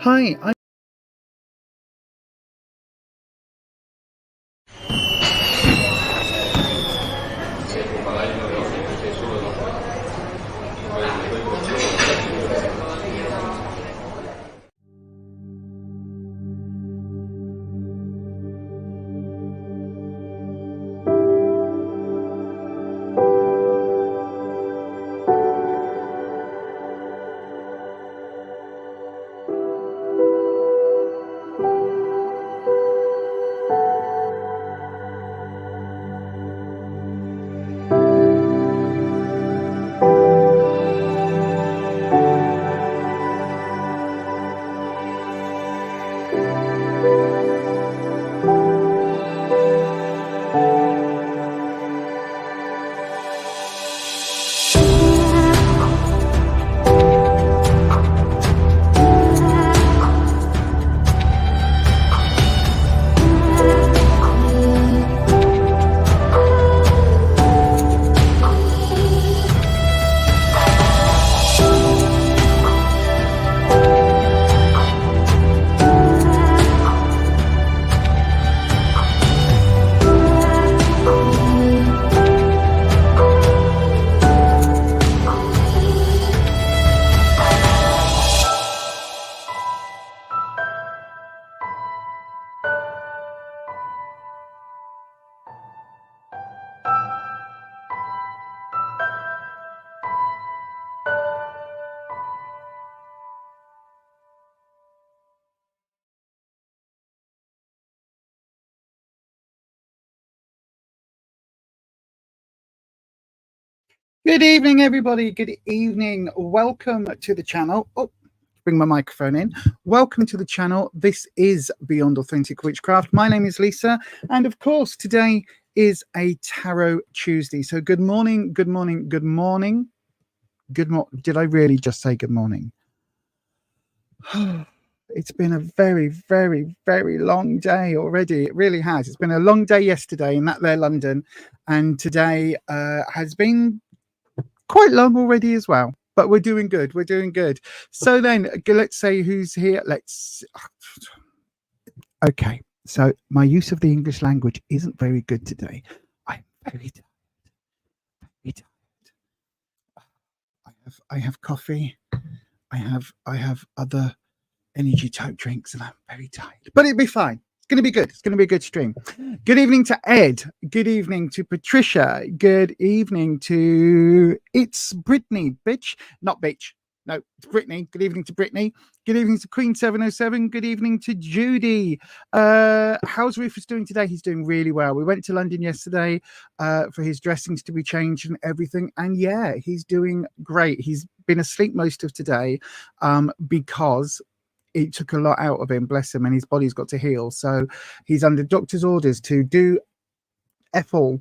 Hi, I'm Good evening, everybody. Good evening. Welcome to the channel. Oh, bring my microphone in. Welcome to the channel. This is Beyond Authentic Witchcraft. My name is Lisa, and of course, today is a Tarot Tuesday. So, good morning, good morning, good morning. Did I really just say good morning? It's been a very, very, very long day already. It really has. It's been a long day yesterday in that there London, and today has been quite long already as well, but we're doing good. We're doing good. So then let's say who's here. Okay, so my use of the English language isn't very good today. I'm very tired. I have coffee. I have other energy type drinks, and I'm very tired, but it'll be fine. It's going to be good. It's going to be a good stream. Good evening to Ed. Good evening to Patricia. Good evening to... It's Brittany, bitch. Not bitch. No, it's Brittany. Good evening to Brittany. Good evening to Queen 707. Good evening to Judy. How's Rufus doing today? He's doing really well. We went to London yesterday for his dressings to be changed and everything. And yeah, he's doing great. He's been asleep most of today because... it took a lot out of him, bless him, and his body's got to heal. So he's under doctor's orders to do F-all.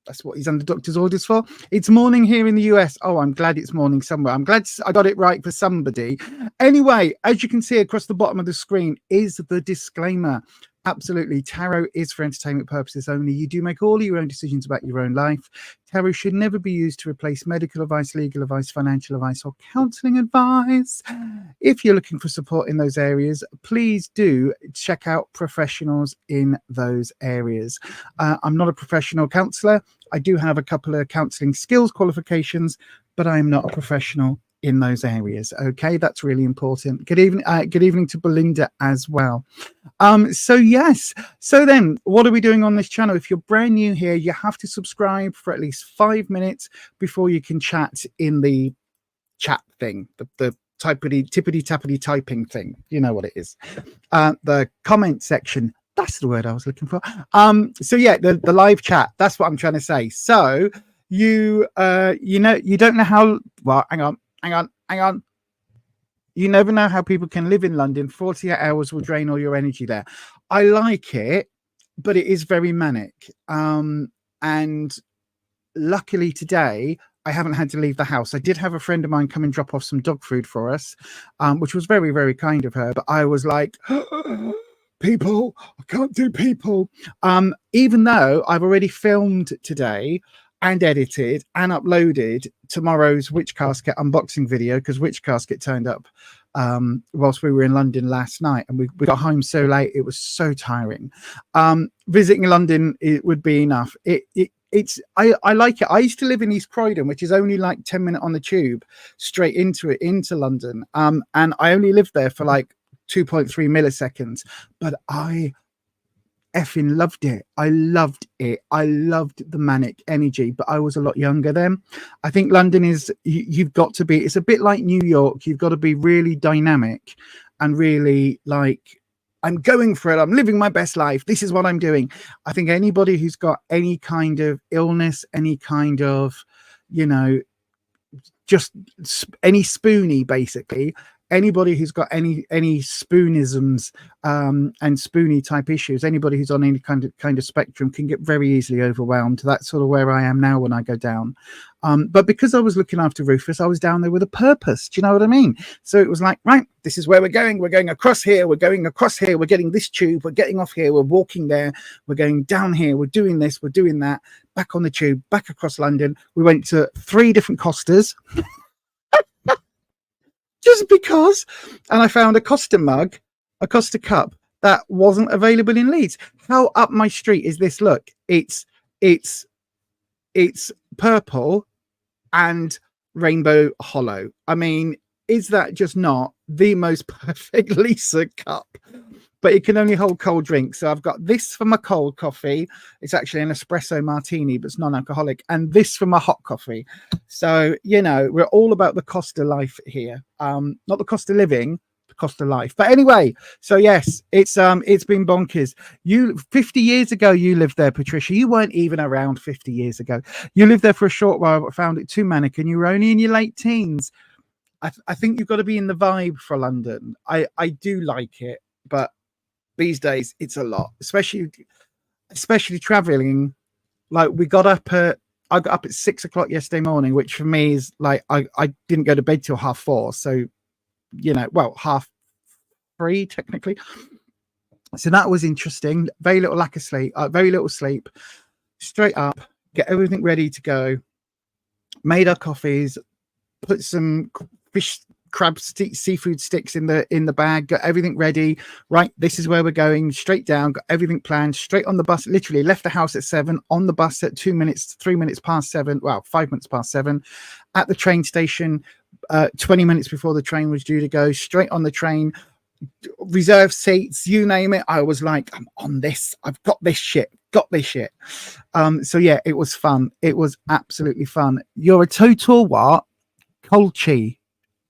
That's what he's under doctor's orders for. It's morning here in the US. Oh, I'm glad it's morning somewhere. I'm glad I got it right for somebody. Anyway, as you can see across the bottom of the screen is the disclaimer. Absolutely. Tarot is for entertainment purposes only. You do make all of your own decisions about your own life. Tarot should never be used to replace medical advice, legal advice, financial advice, or counseling advice. If you're looking for support in those areas, please do check out professionals in those areas. I'm not a professional counselor. I do have a couple of counseling skills qualifications, but I'm not a professional in those areas. Okay, that's really important. Good evening to Belinda as well. So yes, so then what are we doing on this channel? If you're brand new here, you have to subscribe for at least 5 minutes before you can chat in the chat thing, the tippity tappity typing thing. You know what it is. The comment section, that's the word I was looking for. So yeah, the live chat, that's what I'm trying to say. So you don't know how... well, hang on. You never know how people can live in London. 48 hours will drain all your energy there. I like it, but it is very manic. And luckily today, I haven't had to leave the house. I did have a friend of mine come and drop off some dog food for us, which was very, very kind of her. But I was like, people, I can't do people. Even though I've already filmed today and edited and uploaded tomorrow's Witch Casket unboxing video, because Witch Casket turned up whilst we were in London last night, and we got home so late. It was so tiring. Visiting London, it would be enough. I like it. I used to live in East Croydon, which is only like 10 minutes on the tube straight into London. And I only lived there for like 2.3 milliseconds, but I effing loved it. I loved it. I loved the manic energy, but I was a lot younger then. I think London is, you've got to be, it's a bit like New York. You've got to be really dynamic and really like, I'm going for it. I'm living my best life. This is what I'm doing. I think anybody who's got any kind of illness, any kind of, you know, just any spoonie, basically, anybody who's got any spoonisms and spoony type issues, anybody who's on any kind of spectrum can get very easily overwhelmed. That's sort of where I am now when I go down. But because I was looking after Rufus, I was down there with a purpose. Do you know what I mean? So it was like, right, this is where we're going. We're going across here. We're going across here. We're getting this tube. We're getting off here. We're walking there. We're going down here. We're doing this. We're doing that. Back on the tube, back across London. We went to 3 different Costas. Just because, and I found a Costa mug, a Costa cup that wasn't available in Leeds. How up my street is this? Look, it's purple and rainbow hollow. I mean, is that just not the most perfect Lisa cup? But it can only hold cold drinks. So I've got this for my cold coffee. It's actually an espresso martini, but it's non-alcoholic. And this for my hot coffee. So, you know, we're all about the cost of life here. Not the cost of living, the cost of life. But anyway, so yes, it's been bonkers. 50 years ago, you lived there, Patricia. You weren't even around 50 years ago. You lived there for a short while, but found it too manic, and you were only in your late teens. I think you've got to be in the vibe for London. I do like it, but these days it's a lot, especially traveling. Like I got up at 6 o'clock yesterday morning, which for me is like I didn't go to bed till 4:30, so you know, well, 3:30 technically. So that was interesting. Very little lack of sleep, very little sleep. Straight up, get everything ready to go. Made our coffees, put some fish, crab, seafood sticks in the bag, got everything ready. Right, this is where we're going. Straight down, got everything planned. Straight on the bus. Literally left the house at 7, on the bus at 3 minutes past 7. Well, 5 minutes past 7. At the train station, 20 minutes before the train was due to go. Straight on the train, reserved seats, you name it. I was like, I'm on this. I've got this shit. So yeah, it was fun. It was absolutely fun. You're a total what? Colchi.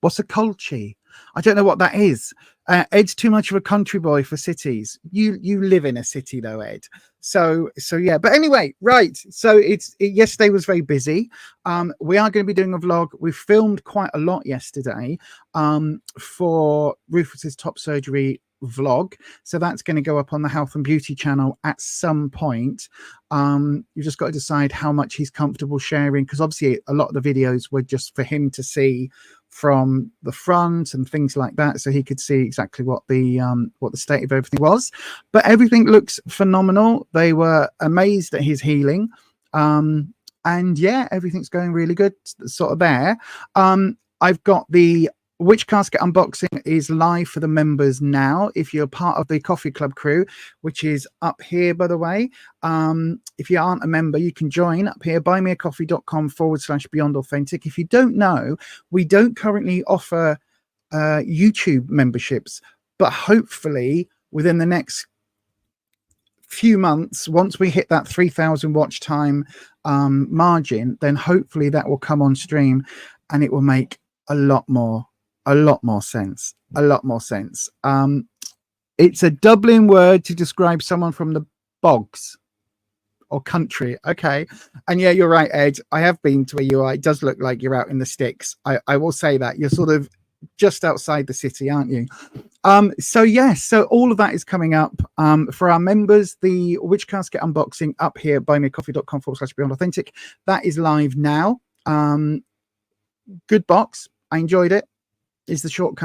What's a colchi? I don't know what that is. Ed's too much of a country boy for cities. You live in a city though, Ed. So yeah. But anyway, right. So yesterday was very busy. We are going to be doing a vlog. We filmed quite a lot yesterday for Rufus's top surgery vlog. So that's going to go up on the health and beauty channel at some point. You've just got to decide how much he's comfortable sharing, because obviously a lot of the videos were just for him to see from the front and things like that, so he could see exactly what the state of everything was. But everything looks phenomenal. They were amazed at his healing, and yeah, everything's going really good sort of there. I've got the Witch Casket unboxing is live for the members now. If you're part of the Coffee Club crew, which is up here, by the way, if you aren't a member, you can join up here, buymeacoffee.com/Beyond Authentic. If you don't know, we don't currently offer YouTube memberships, but hopefully within the next few months, once we hit that 3,000 watch time margin, then hopefully that will come on stream, and it will make a lot more sense. It's a Dublin word to describe someone from the bogs or country. Okay. And yeah, you're right, Ed. I have been to where you are. It does look like you're out in the sticks. I will say that. You're sort of just outside the city, aren't you? So yes, so all of that is coming up. For our members, the Witch Casket unboxing up here, buymeacoffee.com/Beyond Authentic. That is live now. Good box. I enjoyed it. Is the short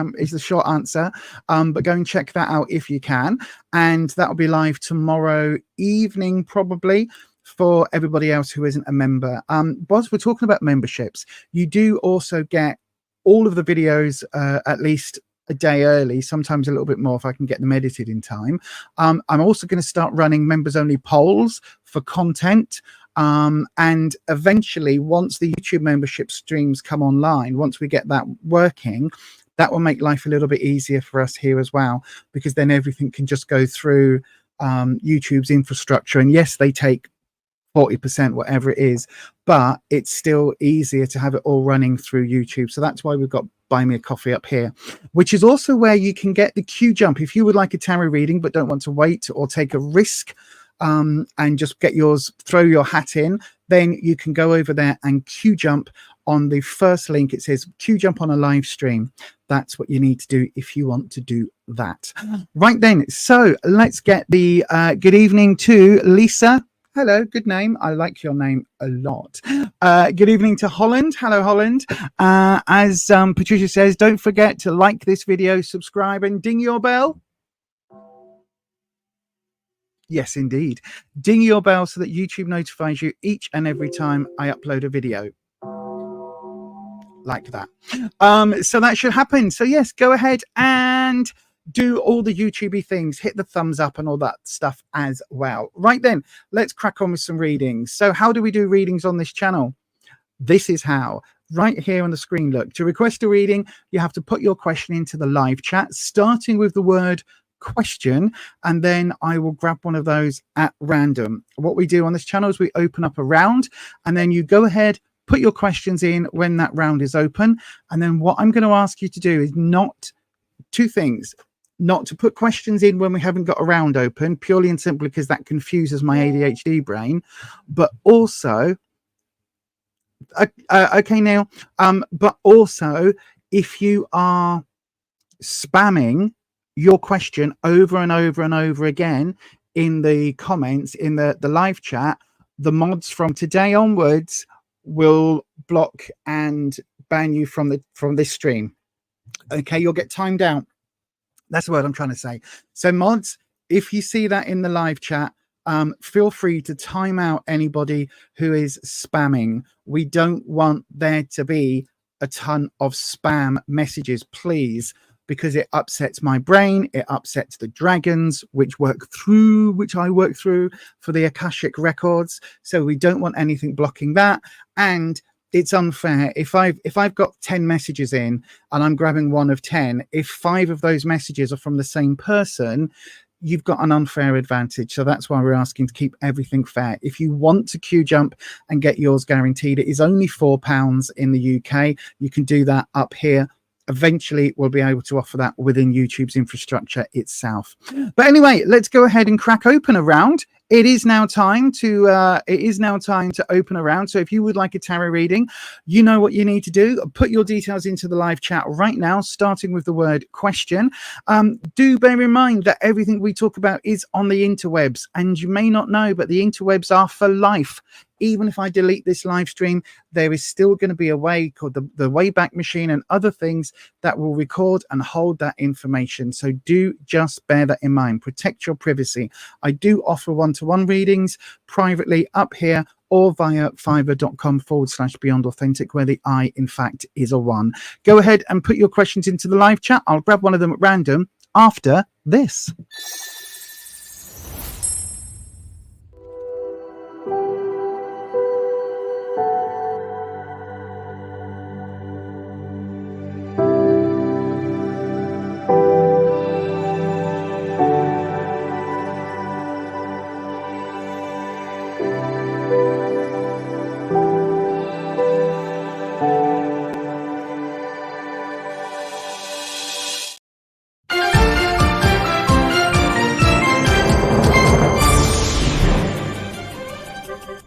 answer. But go and check that out if you can, and that will be live tomorrow evening probably for everybody else who isn't a member. Whilst we're talking about memberships, you do also get all of the videos at least a day early, sometimes a little bit more if I can get them edited in time. I'm also going to start running members only polls for content. And eventually, once the YouTube membership streams come online, once we get that working, that will make life a little bit easier for us here as well, because then everything can just go through YouTube's infrastructure. And yes, they take 40%, whatever it is, but it's still easier to have it all running through YouTube. So that's why we've got Buy Me a Coffee up here, which is also where you can get the QJUMP. If you would like a tarot reading but don't want to wait or take a risk and just get yours, throw your hat in, then you can go over there and QJUMP on the first link. It says QJUMP on a live stream. That's what you need to do if you want to do that. Right then, so let's get the good evening to Lisa. Hello, good name. I like your name a lot. Good evening to Holland. Hello, Holland. As Patricia says, don't forget to like this video, subscribe, and ding your bell. Yes, indeed. Ding your bell so that YouTube notifies you each and every time I upload a video. Like that. So that should happen. So yes, go ahead and do all the YouTubey things, hit the thumbs up and all that stuff as well. Right then, let's crack on with some readings. So how do we do readings on this channel? This is how. Right here on the screen, look. To request a reading, you have to put your question into the live chat, starting with the word question, and then I will grab one of those at random. What we do on this channel is we open up a round, and then you go ahead, put your questions in when that round is open. And then what I'm going to ask you to do is two things. Not to put questions in when we haven't got a round open, purely and simply because that confuses my ADHD brain. But also, okay, Neil. But also, if you are spamming your question over and over and over again in the comments in the live chat, the mods from today onwards will block and ban you from this stream. Okay, you'll get timed out. That's the word I'm trying to say. So mods, if you see that in the live chat, feel free to time out anybody who is spamming. We don't want there to be a ton of spam messages, please, because it upsets my brain. It upsets the dragons, which I work through for the Akashic records. So we don't want anything blocking that. And it's unfair if I've got 10 messages in and I'm grabbing one of 10, if 5 of those messages are from the same person, you've got an unfair advantage. So that's why we're asking to keep everything fair. If you want to QJUMP and get yours guaranteed, it is only £4 in the UK. You can do that up here. Eventually we'll be able to offer that within YouTube's infrastructure itself. But anyway, let's go ahead and crack open a round. It is now time to open a round. So if you would like a tarot reading, you know what you need to do. Put your details into the live chat right now, starting with the word question. Do bear in mind that everything we talk about is on the interwebs, and you may not know, but the interwebs are for life. Even if I delete this live stream, there is still going to be a way called the Wayback Machine and other things that will record and hold that information. So do just bear that in mind. Protect your privacy. I do offer one-to-one readings privately up here or via fiverr.com/Beyond Authentic, where the I, in fact, is a 1. Go ahead and put your questions into the live chat. I'll grab one of them at random after this.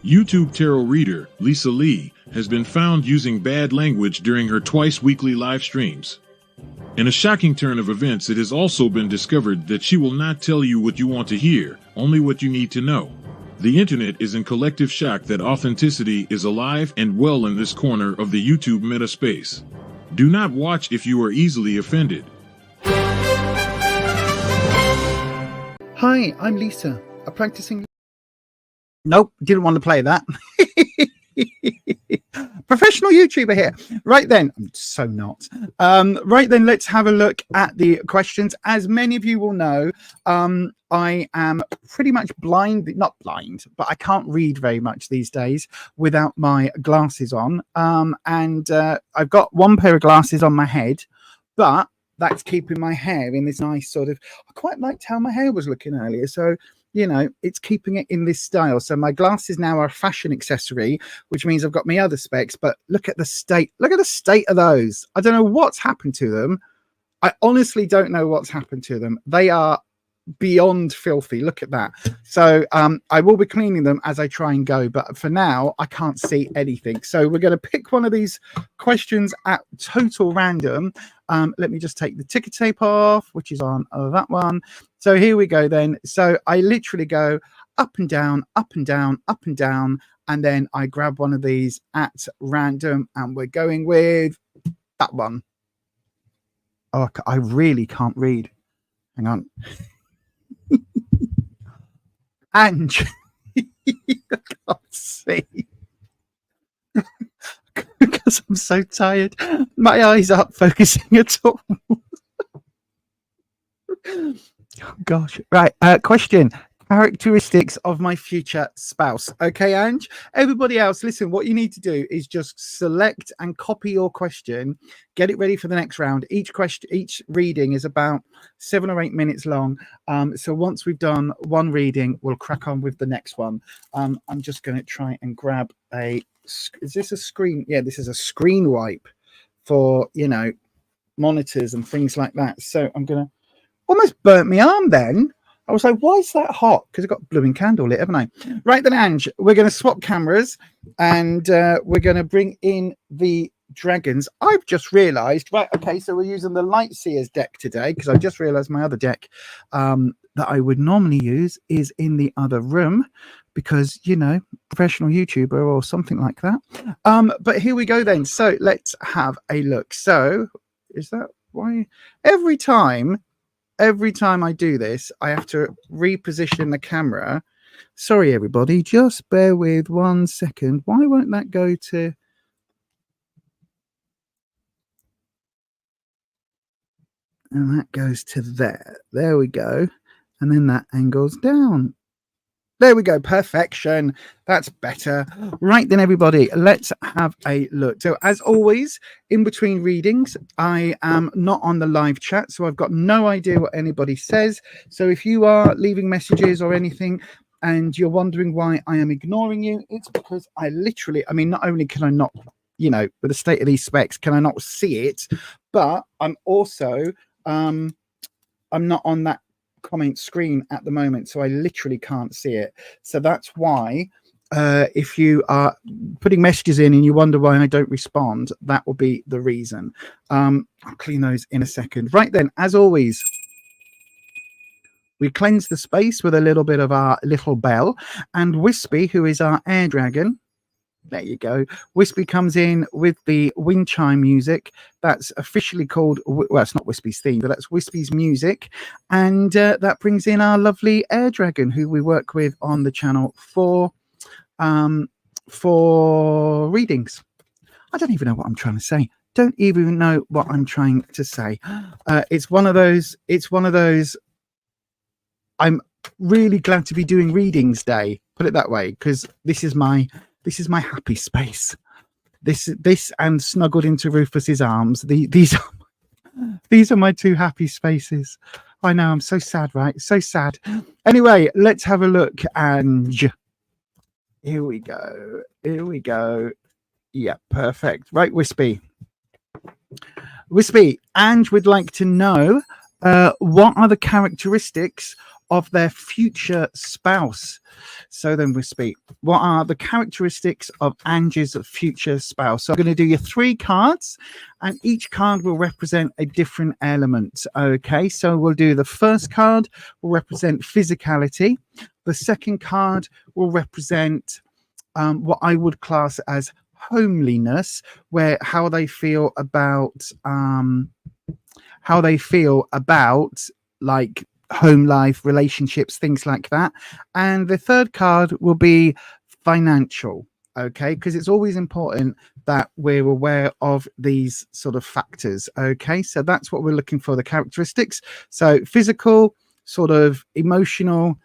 YouTube tarot reader Lisa Lee has been found using bad language during her twice-weekly live streams. In a shocking turn of events, it has also been discovered that she will not tell you what you want to hear, only what you need to know. The internet is in collective shock that authenticity is alive and well in this corner of the YouTube meta space. Do not watch if you are easily offended. Hi, I'm Lisa, a practicing... Nope, didn't want to play that. Professional YouTuber here. Right then, I'm so not. Right then, let's have a look at the questions. As many of you will know, I am pretty much blind, not blind, but I can't read very much these days without my glasses on. And I've got one pair of glasses on my head, but that's keeping my hair in this nice sort of, I quite liked how my hair was looking earlier. So, you know, it's keeping it in this style. So my glasses now are a fashion accessory, which means I've got my other specs, but look at the state of those. I don't know what's happened to them. I honestly don't know what's happened to them. They are beyond filthy. Look at that. So I will be cleaning them as I try and go, but for now I can't see anything. So we're going to pick one of these questions at total random. Let me just take the ticker tape off, which is on that one. So here we go then. So I literally go up and down, up and down, up and down, and then I grab one of these at random, and we're going with that one. Oh, I really can't read. Hang on. And I can't see because I'm so tired. My eyes aren't focusing at all. Oh, gosh. Right. Question. Characteristics of my future spouse. Okay, Ange? Everybody else, listen, what you need to do is just select and copy your question, get it ready for the next round. Each reading is about 7 or 8 minutes long. So once we've done one reading, we'll crack on with the next one. I'm just going to try and grab is this a screen? Yeah, this is a screen wipe for, you know, monitors and things like that. So I'm going to almost burnt my arm then. I was like, why is that hot? Because I've got a blooming candle lit, haven't I? Right then, Ange, we're going to swap cameras and we're going to bring in the dragons. I've just realized, right, okay, so we're using the Lightseers deck today because I just realized my other deck that I would normally use is in the other room because, you know, professional YouTuber or something like that. But here we go then. So let's have a look. So is that why every time I do this, I have to reposition the camera. Sorry, everybody, just bear with 1 second. Why won't that go to... And that goes to there. There we go. And then that angles down. There we go. Perfection. That's better. Right then, everybody, let's have a look. So as always, in between readings, I am not on the live chat, so I've got no idea what anybody says. So if you are leaving messages or anything and you're wondering why I am ignoring you, it's because I literally, I mean, not only can I not, you know, with the state of these specs, can I not see it, but I'm also, I'm not on that comment screen at the moment, so I literally can't see it. So that's why if you are putting messages in and you wonder why I don't respond, that will be the reason. I'll clean those in a second. Right then, as always, we cleanse the space with a little bit of our little bell, and Wispy, who is our air dragon, there you go. Wispy comes in with the wind chime music. That's officially called, well, it's not Wispy's theme, but that's Wispy's music. And that brings in our lovely air dragon, who we work with on the channel for readings. I don't even know what I'm trying to say. Don't even know what I'm trying to say. It's one of those, I'm really glad to be doing readings day, put it that way, because this is my happy space. This and snuggled into Rufus's arms. These are my two happy spaces. I know, I'm so sad, right? So sad. Anyway, let's have a look. And here we go. Here we go. Yeah, perfect. Right, Wispy. Wispy, Ange would like to know what are the characteristics of their future spouse. So then, Wispy, what are the characteristics of Ange's future spouse? So I'm going to do you 3 cards, and each card will represent a different element. Okay, so we'll do the first card will represent physicality. The second card will represent what I would class as homeliness, where how they feel about like home life, relationships, things like that. And the third card will be financial. okay, because it's always important that we're aware of these sort of factors. Okay, so that's what we're looking for, the characteristics. So physical, sort of emotional,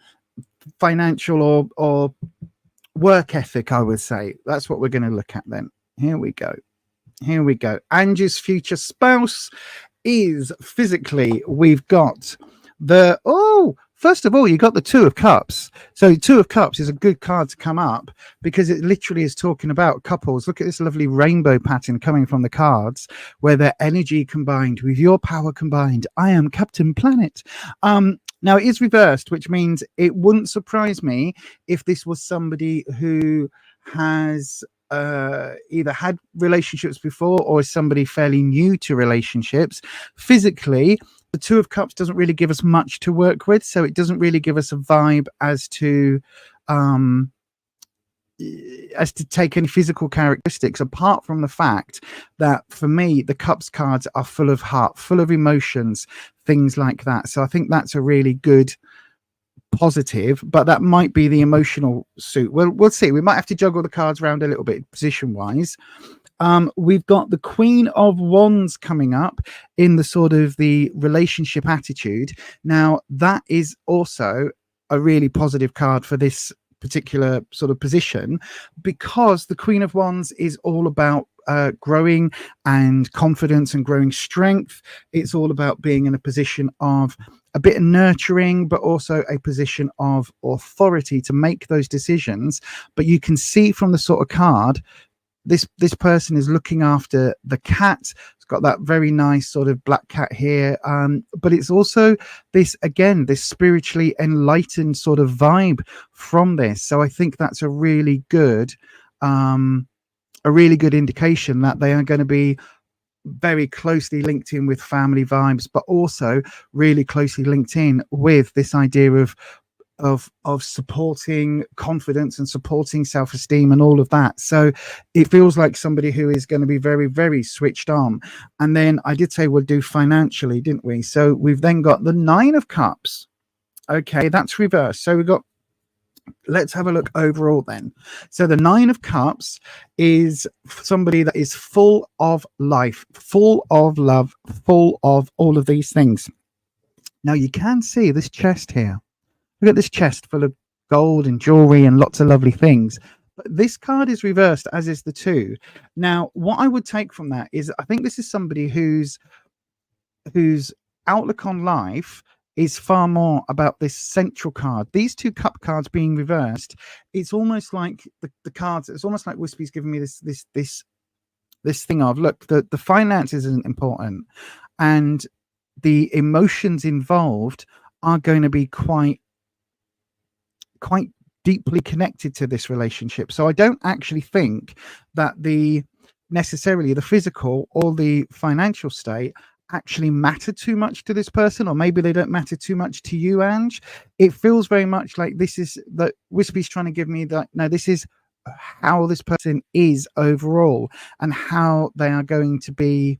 financial, or work ethic, I would say. That's what we're going to look at then. Here we go. Angie's future spouse is physically, we've got the, first of all, you got the Two of Cups. So Two of Cups is a good card to come up because it literally is talking about couples. Look at this lovely rainbow pattern coming from the cards where their energy combined with your power combined. I am Captain Planet. Now it is reversed, which means it wouldn't surprise me if this was somebody who has either had relationships before or is somebody fairly new to relationships. Physically, the Two of Cups doesn't really give us much to work with, so it doesn't really give us a vibe as to take any physical characteristics, apart from the fact that for me the Cups cards are full of heart, full of emotions, things like that. So I think that's a really good positive, but that might be the emotional suit. We'll see. We might have to juggle the cards around a little bit position wise. We've got the Queen of Wands coming up in the sort of the relationship attitude. Now that is also a really positive card for this particular sort of position, because the Queen of Wands is all about growing and confidence and growing strength. It's all about being in a position of a bit of nurturing, but also a position of authority to make those decisions. But you can see from the sort of card, this person is looking after the cat. It's got that very nice sort of black cat here, but it's also this, again, this spiritually enlightened sort of vibe from this. So I think that's a really good indication that they are going to be very closely linked in with family vibes, but also really closely linked in with this idea of supporting confidence and supporting self-esteem and all of that. So it feels like somebody who is going to be very, very switched on. And then I did say we'll do financially, didn't we? So we've then got the Nine of Cups. Okay, that's reversed. So we've got, let's have a look overall then. So the Nine of Cups is somebody that is full of life, full of love, full of all of these things. Now you can see this chest here. Look at this chest full of gold and jewelry and lots of lovely things. But this card is reversed, as is the Two. Now, what I would take from that is I think this is somebody whose outlook on life is far more about this central card. These two cup cards being reversed, it's almost like the cards, it's almost like Wispy's giving me this thing of, look, the finances isn't important, and the emotions involved are going to be quite deeply connected to this relationship. So I don't actually think that necessarily the physical or the financial state actually matter too much to this person, or maybe they don't matter too much to you, Ange. It feels very much like this is that Wispy's trying to give me that, no, this is how this person is overall and how they are going to be,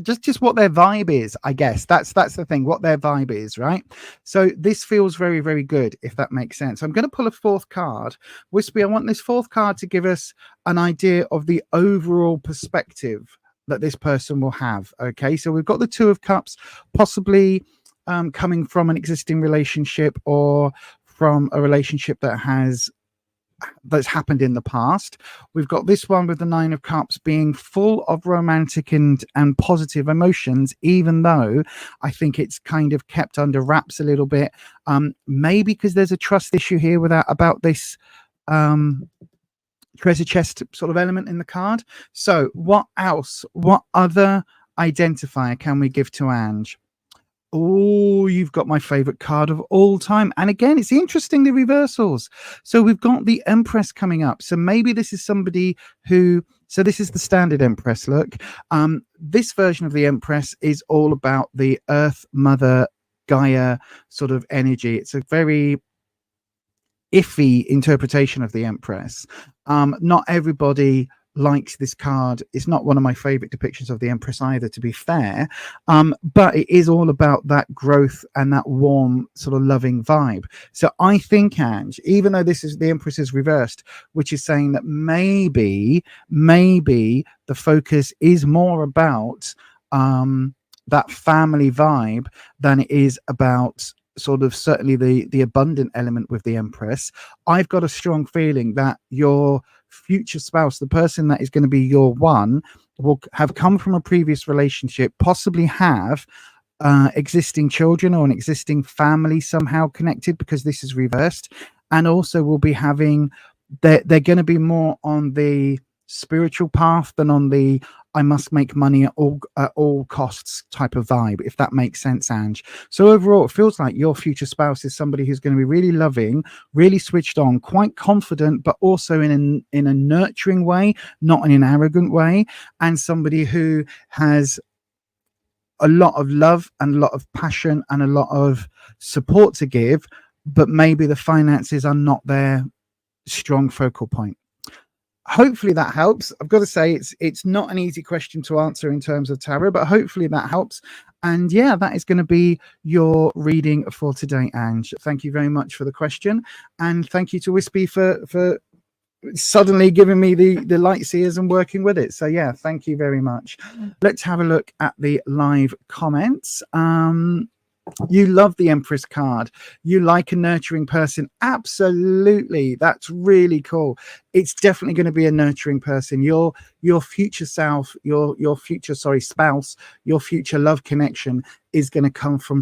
just what their vibe is, I guess. That's the thing, what their vibe is, right? So this feels very, very good, if that makes sense. I'm going to pull a fourth card. Wispy, I want this fourth card to give us an idea of the overall perspective that this person will have. Okay, so we've got the Two of Cups, possibly coming from an existing relationship or from a relationship that's happened in the past. We've got this one with the Nine of Cups being full of romantic and positive emotions, even though I think it's kind of kept under wraps a little bit, maybe because there's a trust issue here about this treasure chest sort of element in the card. So what else, what other identifier can we give to Ange? Oh, you've got my favorite card of all time. And again, it's interesting, the reversals. So we've got the Empress coming up. So maybe this is somebody who, so this is the standard Empress look. This version of the Empress is all about the Earth Mother Gaia sort of energy. It's a very iffy interpretation of the Empress. Not everybody likes this card. It's not one of my favorite depictions of the Empress either, to be fair, but it is all about that growth and that warm sort of loving vibe. So I think, Ange, even though this is the Empress is reversed, which is saying that maybe the focus is more about that family vibe than it is about sort of certainly the abundant element with the Empress. I've got a strong feeling that your future spouse, the person that is going to be your one, will have come from a previous relationship, possibly have existing children or an existing family somehow connected, because this is reversed, and also will be having, they're going to be more on the spiritual path than on the I must make money at all costs type of vibe, if that makes sense, Ange. So overall, it feels like your future spouse is somebody who's going to be really loving, really switched on, quite confident, but also in a nurturing way, not in an arrogant way, and somebody who has a lot of love and a lot of passion and a lot of support to give, but maybe the finances are not their strong focal point. Hopefully that helps. I've got to say it's not an easy question to answer in terms of tarot, but hopefully that helps. And yeah, that is going to be your reading for today, Ange. Thank you very much for the question, and thank you to Wispy for suddenly giving me the light ears and working with it. So yeah, thank you very much. Let's have a look at the live comments. You love the Empress card. You like a nurturing person. Absolutely. That's really cool. It's definitely going to be a nurturing person. Your future self, your future, spouse, your future love connection is going to come from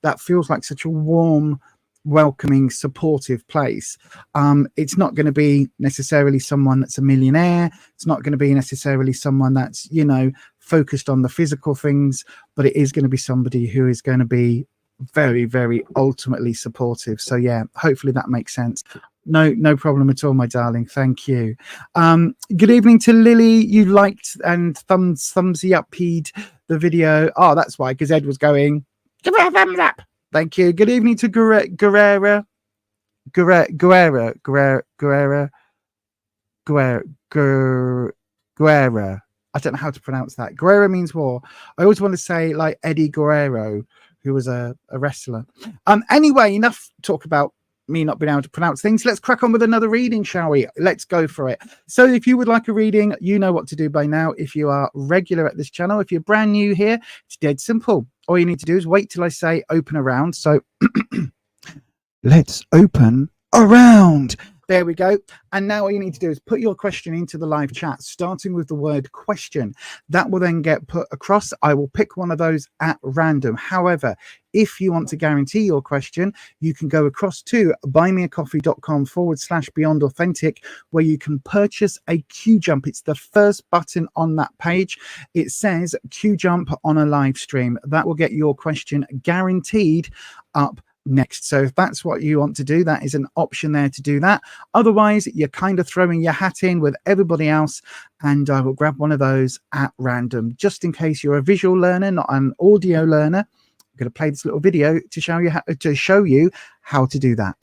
that feels like such a warm, welcoming, supportive place. It's not going to be necessarily someone that's a millionaire. It's not going to be necessarily someone that's, focused on the physical things, but it is going to be somebody who is going to be very, very ultimately supportive. So yeah, hopefully that makes sense. No problem at all, my darling. Thank you. Good evening to Lily. You liked and thumbsy up-peed the video. Oh, that's why, because Ed was going, give it a thumbs up. Thank you. Good evening to Guerrera. I don't know how to pronounce that. Guerrero means war. I always want to say like Eddie Guerrero, who was a wrestler. Anyway, enough talk about me not being able to pronounce things. Let's crack on with another reading, shall we? Let's go for it. So if you would like a reading, you know what to do by now. If you are regular at this channel, if you're brand new here, it's dead simple. All you need to do is wait till I say open around. So let's open around. There we go. And now all you need to do is put your question into the live chat, starting with the word question. That will then get put across. I will pick one of those at random. However, if you want to guarantee your question, you can go across to buymeacoffee.com/beyond authentic, where you can purchase a QJUMP. It's the first button on that page. It says QJUMP on a live stream. That will get your question guaranteed up next. So if that's what you want to do, that is an option there to do that. Otherwise, you're kind of throwing your hat in with everybody else, and I will grab one of those at random, just in case you're a visual learner, not an audio learner. I'm going to play this little video to show you how to do that.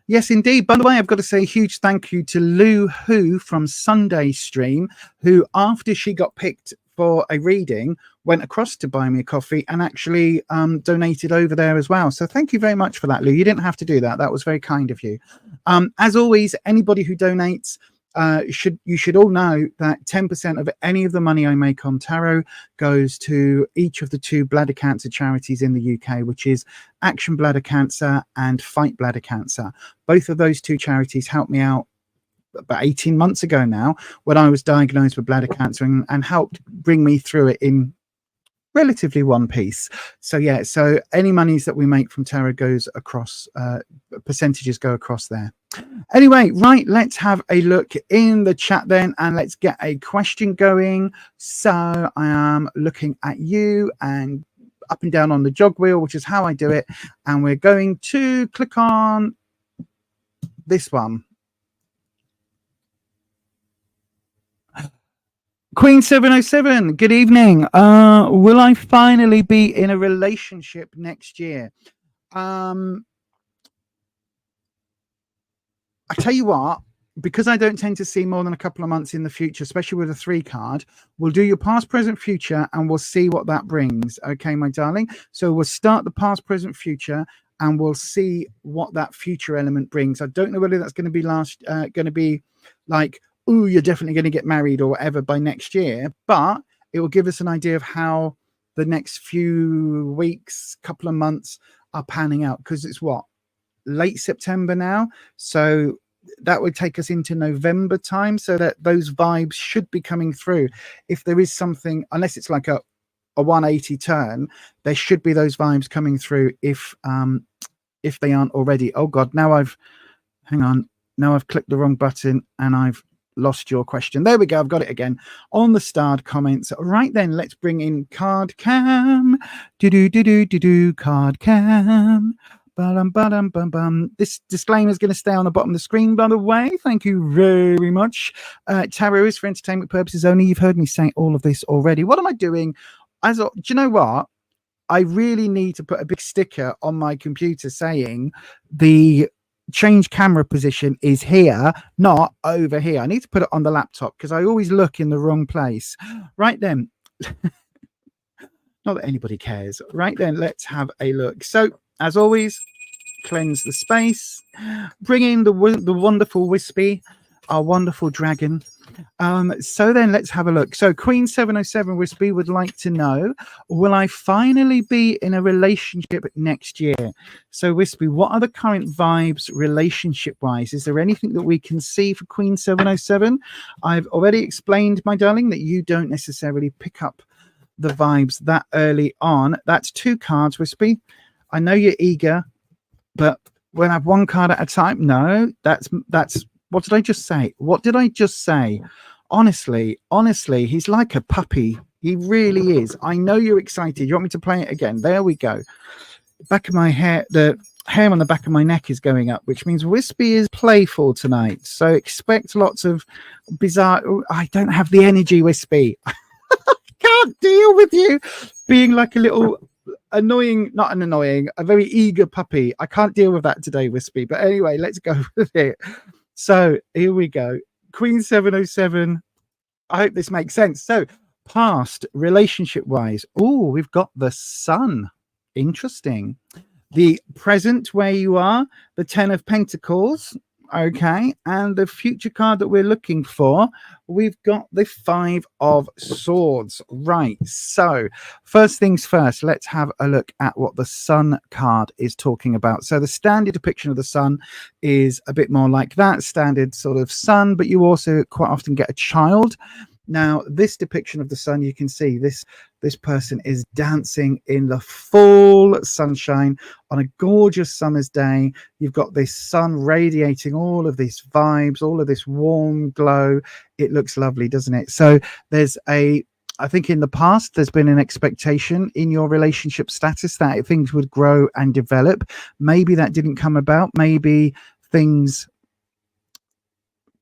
Yes, indeed. By the way, I've got to say a huge thank you to Lou Who from Sunday Stream, who, after she got picked for a reading, went across to Buy Me a Coffee and actually donated over there as well. So thank you very much for that, Lou. You didn't have to do that. That was very kind of you. As always, anybody who donates, you should all know that 10% of any of the money I make on tarot goes to each of the 2 bladder cancer charities in the UK, which is Action Bladder Cancer and Fight Bladder Cancer. Both of those 2 charities helped me out about 18 months ago now when I was diagnosed with bladder cancer, and helped bring me through it in relatively one piece. So yeah, so any monies that we make from tarot goes across, percentages go across there. Anyway, right, let's have a look in the chat then, and let's get a question going. So I am looking at you, and up and down on the jog wheel, which is how I do it. And we're going to click on this one. Queen 707, good evening. Will I finally be in a relationship next year? I tell you what, because I don't tend to see more than a couple of months in the future, especially with a 3 card, we'll do your past, present, future, and we'll see what that brings. Okay, my darling. So we'll start the past, present, future, and we'll see what that future element brings. I don't know whether that's going to be like, ooh, you're definitely going to get married or whatever by next year, but it will give us an idea of how the next few weeks, couple of months are panning out, because it's what, late September now, so that would take us into November time, so that those vibes should be coming through. If there is something, unless it's like a 180 turn, there should be those vibes coming through if they aren't already. Oh god, now I've clicked the wrong button and I've lost your question. There we go, I've got it again on the starred comments. Right then, let's bring in card cam. Card cam. This disclaimer is going to stay on the bottom of the screen, by the way. Thank you very much. Tarot is for entertainment purposes only. You've heard me say all of this already. What am I doing? Do you know what? I really need to put a big sticker on my computer saying the change camera position is here, not over here. I need to put it on the laptop because I always look in the wrong place. Right then. Not that anybody cares. Right then, let's have a look. So, as always, cleanse the space. Bring in the wonderful Wispy, our wonderful dragon. So then, let's have a look. So, Queen 707 Wispy would like to know, will I finally be in a relationship next year? So, Wispy, what are the current vibes relationship-wise? Is there anything that we can see for Queen 707? I've already explained, my darling, that you don't necessarily pick up the vibes that early on. That's 2 cards, Wispy. I know you're eager, but when I have 1 card at a time, no, that's what did I just say? What did I just say? Honestly, he's like a puppy. He really is. I know you're excited. You want me to play it again? There we go. Back of my hair, the hair on the back of my neck is going up, which means Wispy is playful tonight. So expect lots of bizarre. I don't have the energy, Wispy. Can't deal with you being like a little a very eager puppy. I can't deal with that today, Wispy. But anyway, let's go with it. So here we go. Queen 707. I hope this makes sense. So past relationship wise. Oh, we've got the Sun. Interesting. The present where you are, the 10 of Pentacles. Okay, and the future card that we're looking for, we've got the 5 of Swords. Right, so first things first, let's have a look at what the Sun card is talking about. So the standard depiction of the Sun is a bit more like that, standard sort of sun, but you also quite often get a child. Now, this depiction of the Sun, you can see this person is dancing in the full sunshine on a gorgeous summer's day. You've got this sun radiating all of these vibes, all of this warm glow. It looks lovely, doesn't it? So I think in the past, there's been an expectation in your relationship status that things would grow and develop. Maybe that didn't come about. Maybe things...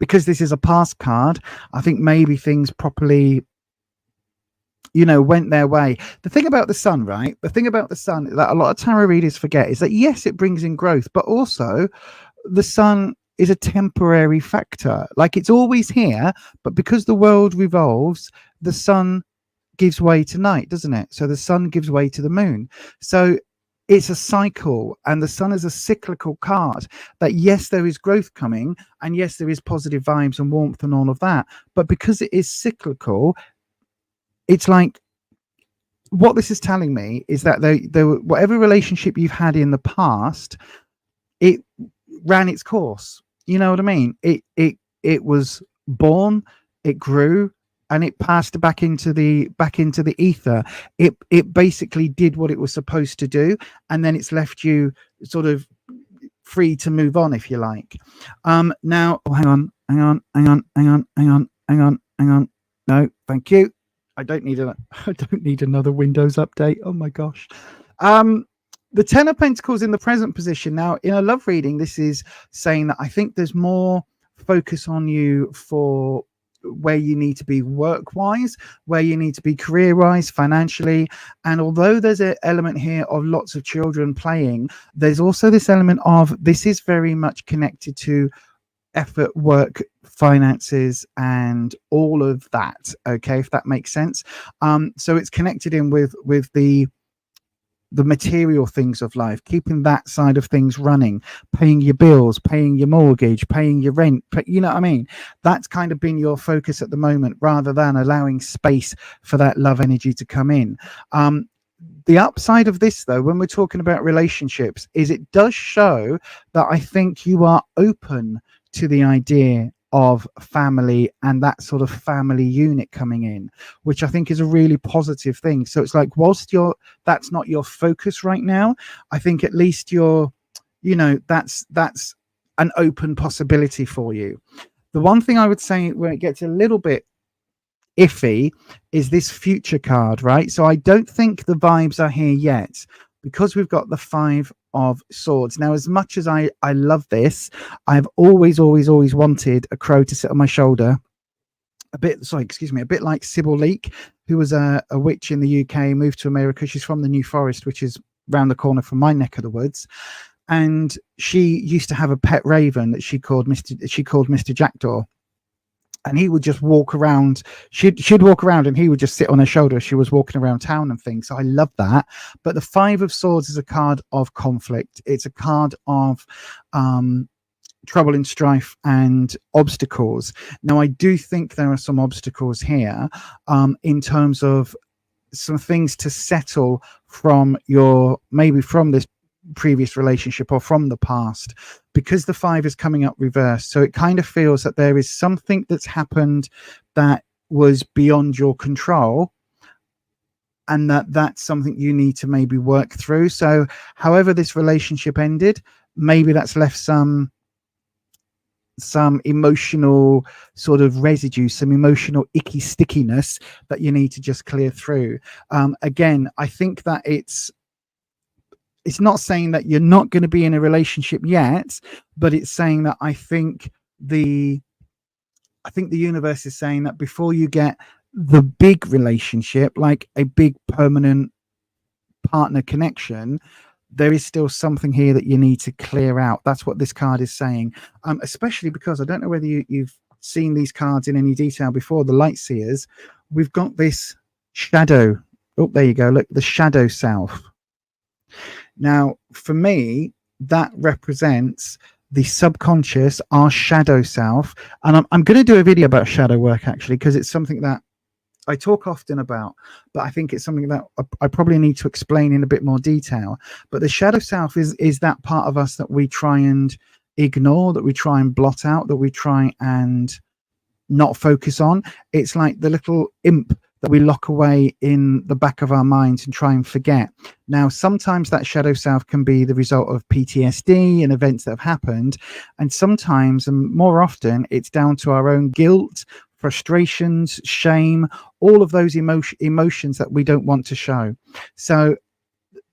Because this is a past card, I think maybe things properly, went their way. The thing about the Sun, right? The thing about the Sun that a lot of tarot readers forget is that, yes, it brings in growth, but also the Sun is a temporary factor. Like, it's always here, but because the world revolves, the Sun gives way to night, doesn't it? So the Sun gives way to the Moon. So it's a cycle, and the Sun is a cyclical card that, yes, there is growth coming, and yes, there is positive vibes and warmth and all of that, but because it is cyclical, it's like, what this is telling me is that whatever relationship you've had in the past, it ran its course. You know what I mean? It was born, it grew, and it passed back into the ether. It basically did what it was supposed to do, and then it's left you sort of free to move on, if you like. Now, hang on. No, thank you. I don't need another Windows update. Oh my gosh. The Ten of Pentacles in the present position. Now, in a love reading, this is saying that I think there's more focus on you for where you need to be work-wise, where you need to be career-wise, financially. And although there's an element here of lots of children playing, there's also this element of this is very much connected to effort, work, finances, and all of that. Okay, if that makes sense. So it's connected in with the material things of life, keeping that side of things running, paying your bills, paying your mortgage, paying your rent. You know what I mean? That's kind of been your focus at the moment, rather than allowing space for that love energy to come in. The upside of this, though, when we're talking about relationships, is it does show that I think you are open to the idea of family and that sort of family unit coming in, which I think is a really positive thing. So it's like, whilst that's not your focus right now, I think at least that's an open possibility for you. The one thing I would say where it gets a little bit iffy is this future card, right? So I don't think the vibes are here yet, because we've got the Five of Swords. Now, as much as I love this, I've always wanted a crow to sit on my shoulder. A bit like Sybil Leek, who was a witch in the UK, moved to America. She's from the New Forest, which is round the corner from my neck of the woods. And she used to have a pet raven that she called Mr. Jackdaw. And he would just walk around. She'd walk around and he would just sit on her shoulder as she was walking around town and things. So I love that. But the Five of Swords is a card of conflict. It's a card of trouble and strife and obstacles. Now, I do think there are some obstacles here in terms of some things to settle from this previous relationship or from the past, because the Five is coming up reversed. So it kind of feels that there is something that's happened that was beyond your control, and that's something you need to maybe work through. So however this relationship ended, maybe that's left some emotional sort of residue, some emotional icky stickiness that you need to just clear through. Again, I think that it's not saying that you're not going to be in a relationship yet, but it's saying that I think the universe is saying that before you get the big relationship, like a big permanent partner connection, there is still something here that you need to clear out. That's what this card is saying, especially because I don't know whether you've seen these cards in any detail before, the Light Seers. We've got this shadow. Oh, there you go. Look, the shadow self. Now, for me, that represents the subconscious, our shadow self. And I'm going to do a video about shadow work, actually, because it's something that I talk often about, but I think it's something that I probably need to explain in a bit more detail. But the shadow self is that part of us that we try and ignore, that we try and blot out, that we try and not focus on. It's like the little imp that we lock away in the back of our minds and try and forget. Now, sometimes that shadow self can be the result of PTSD and events that have happened. And sometimes, and more often, it's down to our own guilt, frustrations, shame, all of those emotions that we don't want to show. So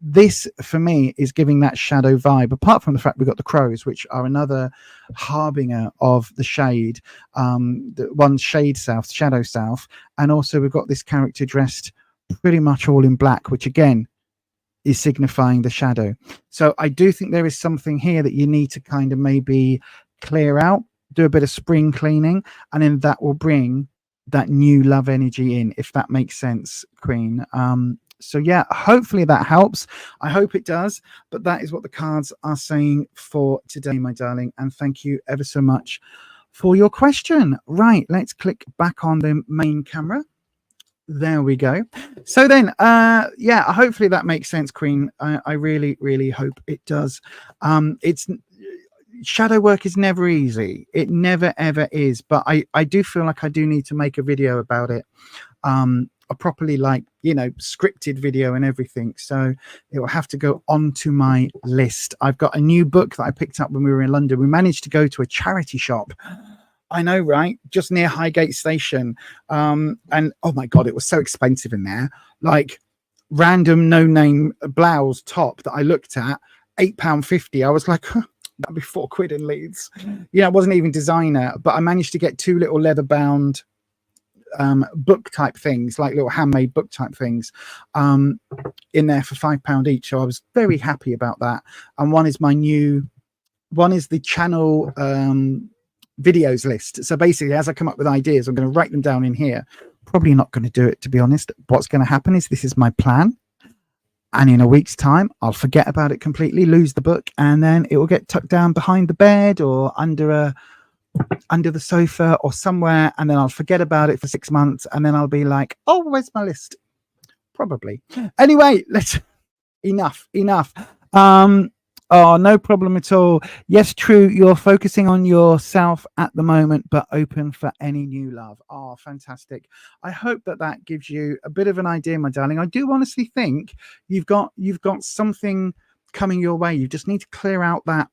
this, for me, is giving that shadow vibe, apart from the fact we've got the crows, which are another harbinger of the shade, the one shade self, shadow self. And also we've got this character dressed pretty much all in black, which again is signifying the shadow. So I do think there is something here that you need to kind of maybe clear out, do a bit of spring cleaning, and then that will bring that new love energy in, if that makes sense, Queen. So yeah, hopefully that helps. I hope it does. But that is what the cards are saying for today, my darling. And thank you ever so much for your question. Right, let's click back on the main camera. There we go. So then, yeah, hopefully that makes sense, Queen. I really, really hope it does. It's shadow work is never easy. It never, ever is. But I do feel like I do need to make a video about it. A properly, like, you know, scripted video and everything. So it will have to go onto my list. I've got a new book that I picked up when we were in London. We managed to go to a charity shop I know, right? Just near Highgate Station. And oh my God, it was so expensive in there. Like random no-name blouse top that I looked at, £8.50. I was like, huh, that'd be £4 in Leeds. You know, it wasn't even designer, but I managed to get 2 little leather-bound book type things, like little handmade book type things, in there for £5 each. So I was very happy about that. And one is the channel videos list. So basically, as I come up with ideas, I'm going to write them down in here. Probably not going to do it, to be honest. What's going to happen is this is my plan. And in a week's time, I'll forget about it completely, lose the book, and then it will get tucked down behind the bed or under the sofa or somewhere, and then I'll forget about it for 6 months, and then I'll be like, oh, where's my list? Probably. Anyway, enough. Oh, no problem at all. Yes, true. You're focusing on yourself at the moment, but open for any new love. Oh, fantastic. I hope that gives you a bit of an idea, my darling. I do honestly think you've got something coming your way. You just need to clear out the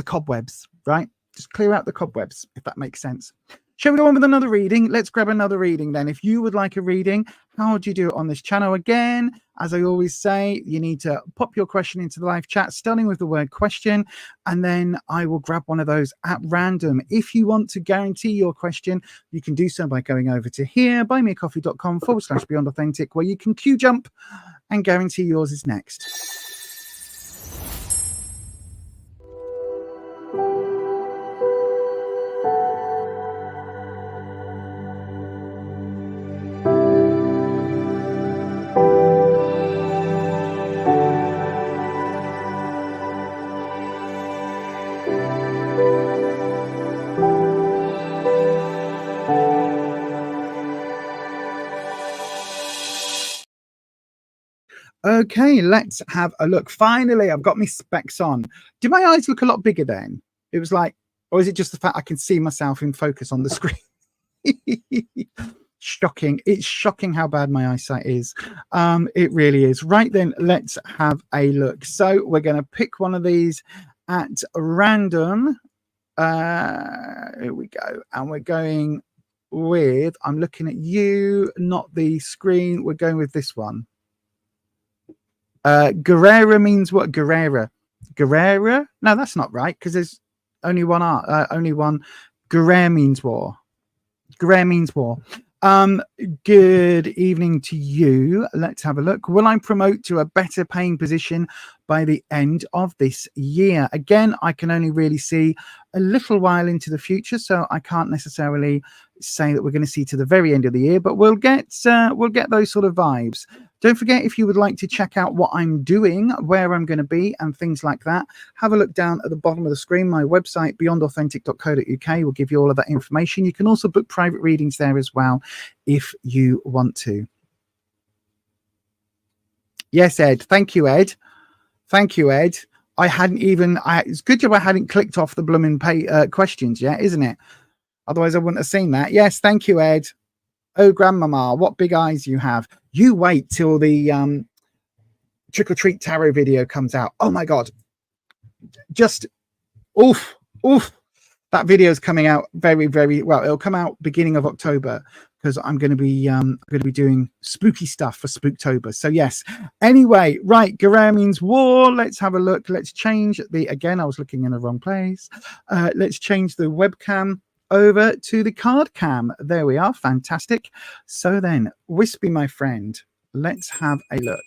cobwebs, right? Just clear out the cobwebs, if that makes sense. Shall we go on with another reading? Let's grab another reading then. If you would like a reading, how would you do it on this channel? Again, as I always say, you need to pop your question into the live chat, starting with the word question, and then I will grab one of those at random. If you want to guarantee your question, you can do so by going over to here, buymeacoffee.com/beyondauthentic, where you can QJUMP and guarantee yours is next. Okay, let's have a look. Finally, I've got my specs on. Do my eyes look a lot bigger then? It was like, or is it just the fact I can see myself in focus on the screen? Shocking. It's shocking how bad my eyesight is. It really is. Right then, let's have a look. So we're going to pick one of these at random. Here we go. And we're going with, I'm looking at you, not the screen. We're going with this one. Guerrera means what? Guerrera. No, that's not right, because there's only one art. Only one. Guerrera means war. Guerrera means war. Good evening to you. Let's have a look. Will I promote to a better paying position by the end of this year? Again, I can only really see a little while into the future, so I can't necessarily say that we're going to see to the very end of the year, but we'll get those sort of vibes. Don't forget, if you would like to check out what I'm doing, where I'm going to be, and things like that, have a look down at the bottom of the screen. My website, beyondauthentic.co.uk, will give you all of that information. You can also book private readings there as well, if you want to. Yes, Ed. Thank you, Ed. Thank you, Ed. It's good job I hadn't clicked off the blooming questions yet, isn't it? Otherwise, I wouldn't have seen that. Yes, thank you, Ed. Oh, grandmama, what big eyes you have. You wait till the Trick or Treat Tarot video comes out. Oh, my God. Just, oof. That video is coming out very, very well. It'll come out beginning of October, because I'm going to be doing spooky stuff for Spooktober. So, yes. Anyway, right. Guerrero means war. Let's have a look. Let's change again, I was looking in the wrong place. Let's change the webcam over to the card cam. There we are. Fantastic. So then, Wispy, my friend, let's have a look.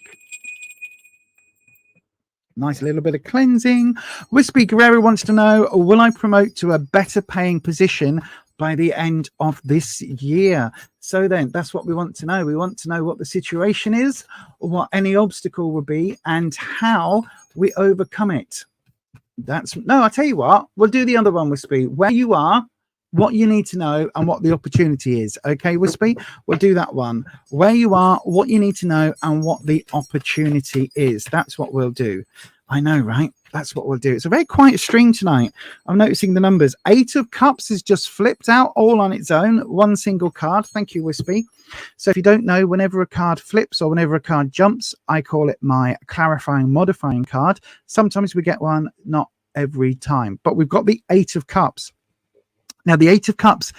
Nice little bit of cleansing. Wispy Guerrero wants to know, will I promote to a better paying position by the end of this year? So then, that's what we want to know. We want to know what the situation is, what any obstacle will be, and how we overcome it. I'll tell you what, we'll do the other one, Wispy. Where you are, what you need to know, and what the opportunity is. Okay, Wispy, we'll do that one. Where you are, what you need to know, and what the opportunity is. That's what we'll do. I know, right? That's what we'll do. It's a very quiet stream tonight. I'm noticing the numbers. 8 of Cups has just flipped out all on its own. One single card. Thank you, Wispy. So if you don't know, whenever a card flips or whenever a card jumps, I call it my clarifying, modifying card. Sometimes we get one, not every time. But we've got the 8 of Cups. Now, the Eight of Cups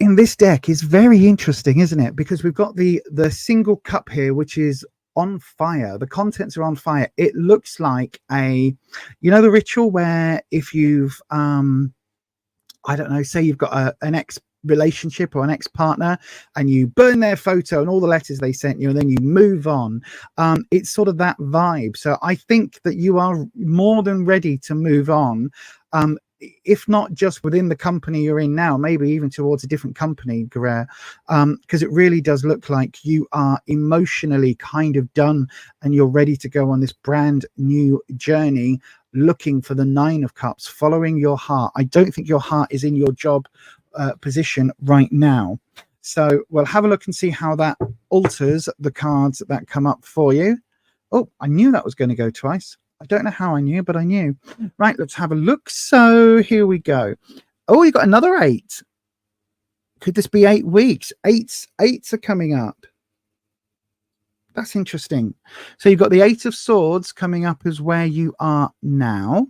in this deck is very interesting, isn't it? Because we've got the single cup here, which is on fire. The contents are on fire. It looks like the ritual where if you've, I don't know, say you've got an ex relationship or an ex-partner and you burn their photo and all the letters they sent you and then you move on. It's sort of that vibe. So I think that you are more than ready to move on. If not just within the company you're in now, maybe even towards a different company, Guerrero, because it really does look like you are emotionally kind of done and you're ready to go on this brand new journey, looking for the Nine of Cups, following your heart. I don't think your heart is in your job position right now. So we'll have a look and see how that alters the cards that come up for you. Oh, I knew that was going to go twice. I don't know how I knew, but I knew. Right, let's have a look. So here we go. Oh, you got another 8. Could this be 8 weeks? Eights are coming up. That's interesting. So you've got the 8 of Swords coming up as where you are now.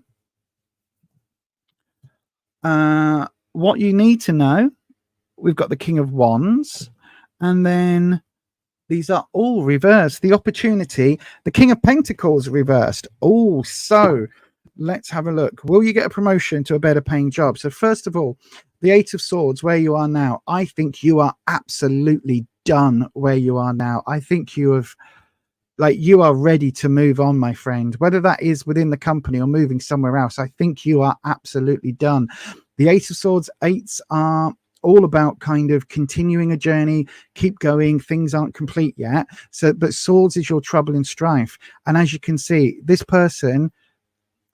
What you need to know, we've got the King of Wands, and then these are all reversed. The opportunity, the King of Pentacles reversed. Oh, so let's have a look. Will you get a promotion to a better paying job? So first of all, the 8 of Swords, where you are now, I think you are absolutely done where you are now. I think you are ready to move on, my friend, whether that is within the company or moving somewhere else. I think you are absolutely done. The 8 of Swords, 8s are all about kind of continuing a journey, keep going. Things aren't complete yet. So, but Swords is your trouble and strife. And as you can see, this person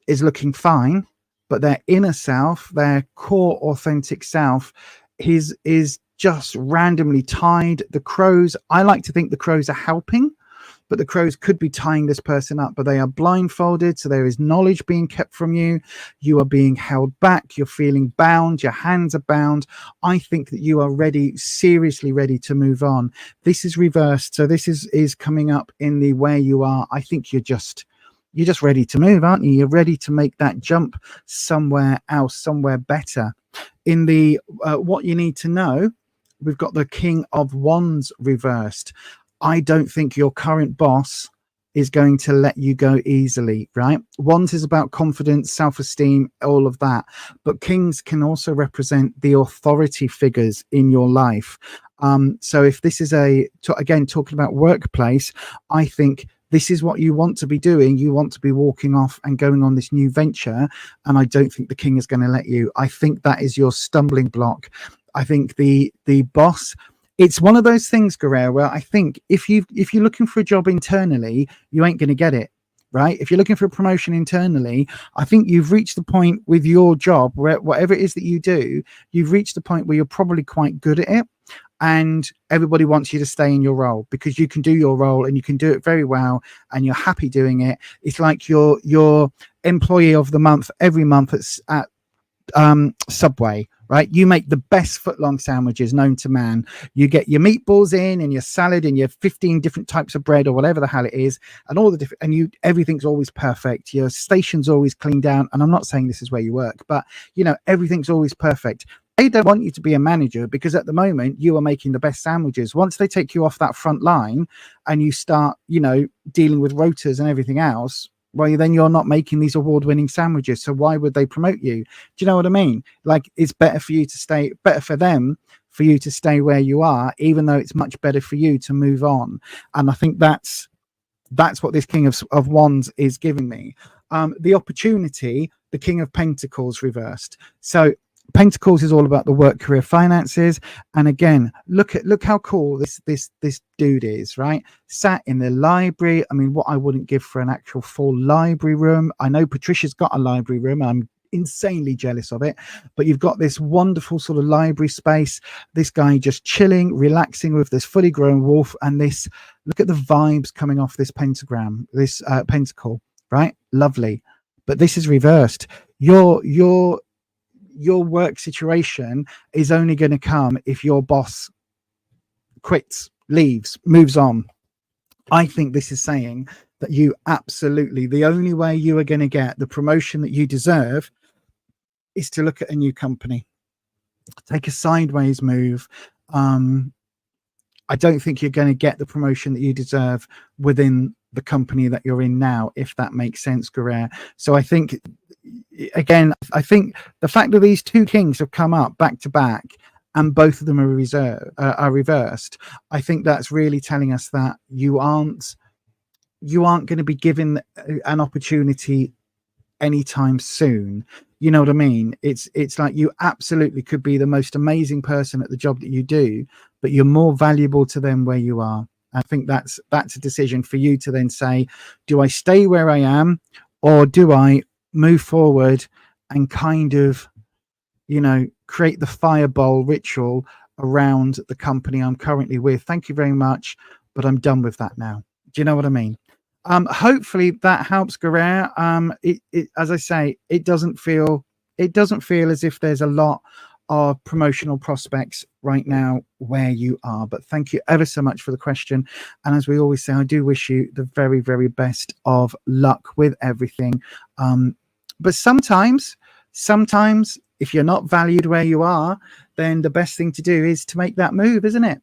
is looking fine, but their inner self, their core authentic self is just randomly tied. The crows, I like to think the crows are helping, but the crows could be tying this person up, but they are blindfolded. So there is knowledge being kept from you. You are being held back. You're feeling bound. Your hands are bound. I think that you are ready, seriously ready to move on. This is reversed. So this is coming up in the where you are. I think you're just ready to move, aren't you? You're ready to make that jump somewhere else, somewhere better. In the what you need to know, we've got the King of Wands reversed. I don't think your current boss is going to let you go easily, right? Wands is about confidence, self-esteem, all of that. But kings can also represent the authority figures in your life. So if this is again, talking about workplace, I think this is what you want to be doing. You want to be walking off and going on this new venture. And I don't think the king is going to let you. I think that is your stumbling block. I think the boss, it's one of those things, Guerrero, where I think if you're looking for a job internally, you ain't going to get it, right? If you're looking for a promotion internally, I think you've reached the point with your job where whatever it is that you do, you've reached the point where you're probably quite good at it. And everybody wants you to stay in your role because you can do your role and you can do it very well and you're happy doing it. It's like your employee of the month every month at Subway, right? You make the best footlong sandwiches known to man. You get your meatballs in and your salad and your 15 different types of bread or whatever the hell it is, and all the different, and everything's always perfect. Your station's always cleaned down. And I'm not saying this is where you work, but everything's always perfect. They don't want you to be a manager because at the moment you are making the best sandwiches. Once they take you off that front line and you start, dealing with rotors and everything else, well, then you're not making these award-winning sandwiches. So why would they promote you? Do you know what I mean? Like, it's better for you to stay, better for them, for you to stay where you are, even though it's much better for you to move on. And I think that's what this King of Wands is giving me. The opportunity, the King of Pentacles reversed. So Pentacles is all about the work, career, finances. And again, look how cool this dude is, right? Sat in the library. I mean, what I wouldn't give for an actual full library room. I know Patricia's got a library room. I'm insanely jealous of it, but you've got this wonderful sort of library space. This guy just chilling, relaxing with this fully grown wolf, and this, look at the vibes coming off this pentagram, this pentacle, right? Lovely. But this is reversed. Your work situation is only going to come if your boss quits, leaves, moves on. I think this is saying that you absolutely, the only way you are going to get the promotion that you deserve is to look at a new company. take a sideways move. I don't think you're going to get the promotion that you deserve within the company that you're in now, if that makes sense, Guerrero. So I think, again, I think the fact that these two kings have come up back to back and both of them are reversed, I think that's really telling us that you aren't going to be given an opportunity anytime soon. You know what I mean? It's like you absolutely could be the most amazing person at the job that you do, but you're more valuable to them where you are. I think that's a decision for you to then say, do I stay where I am, or do I move forward and kind of, you know, create the fireball ritual around the company I'm currently with? Thank you very much, but I'm done with that now. Do you know what I mean? Hopefully that helps, Guerrero. As I say, it doesn't feel as if there's a lot of promotional prospects right now where you are, but thank you ever so much for the question. And as we always say, I do wish you the very, very best of luck with everything. But sometimes if you're not valued where you are, then the best thing to do is to make that move, isn't it?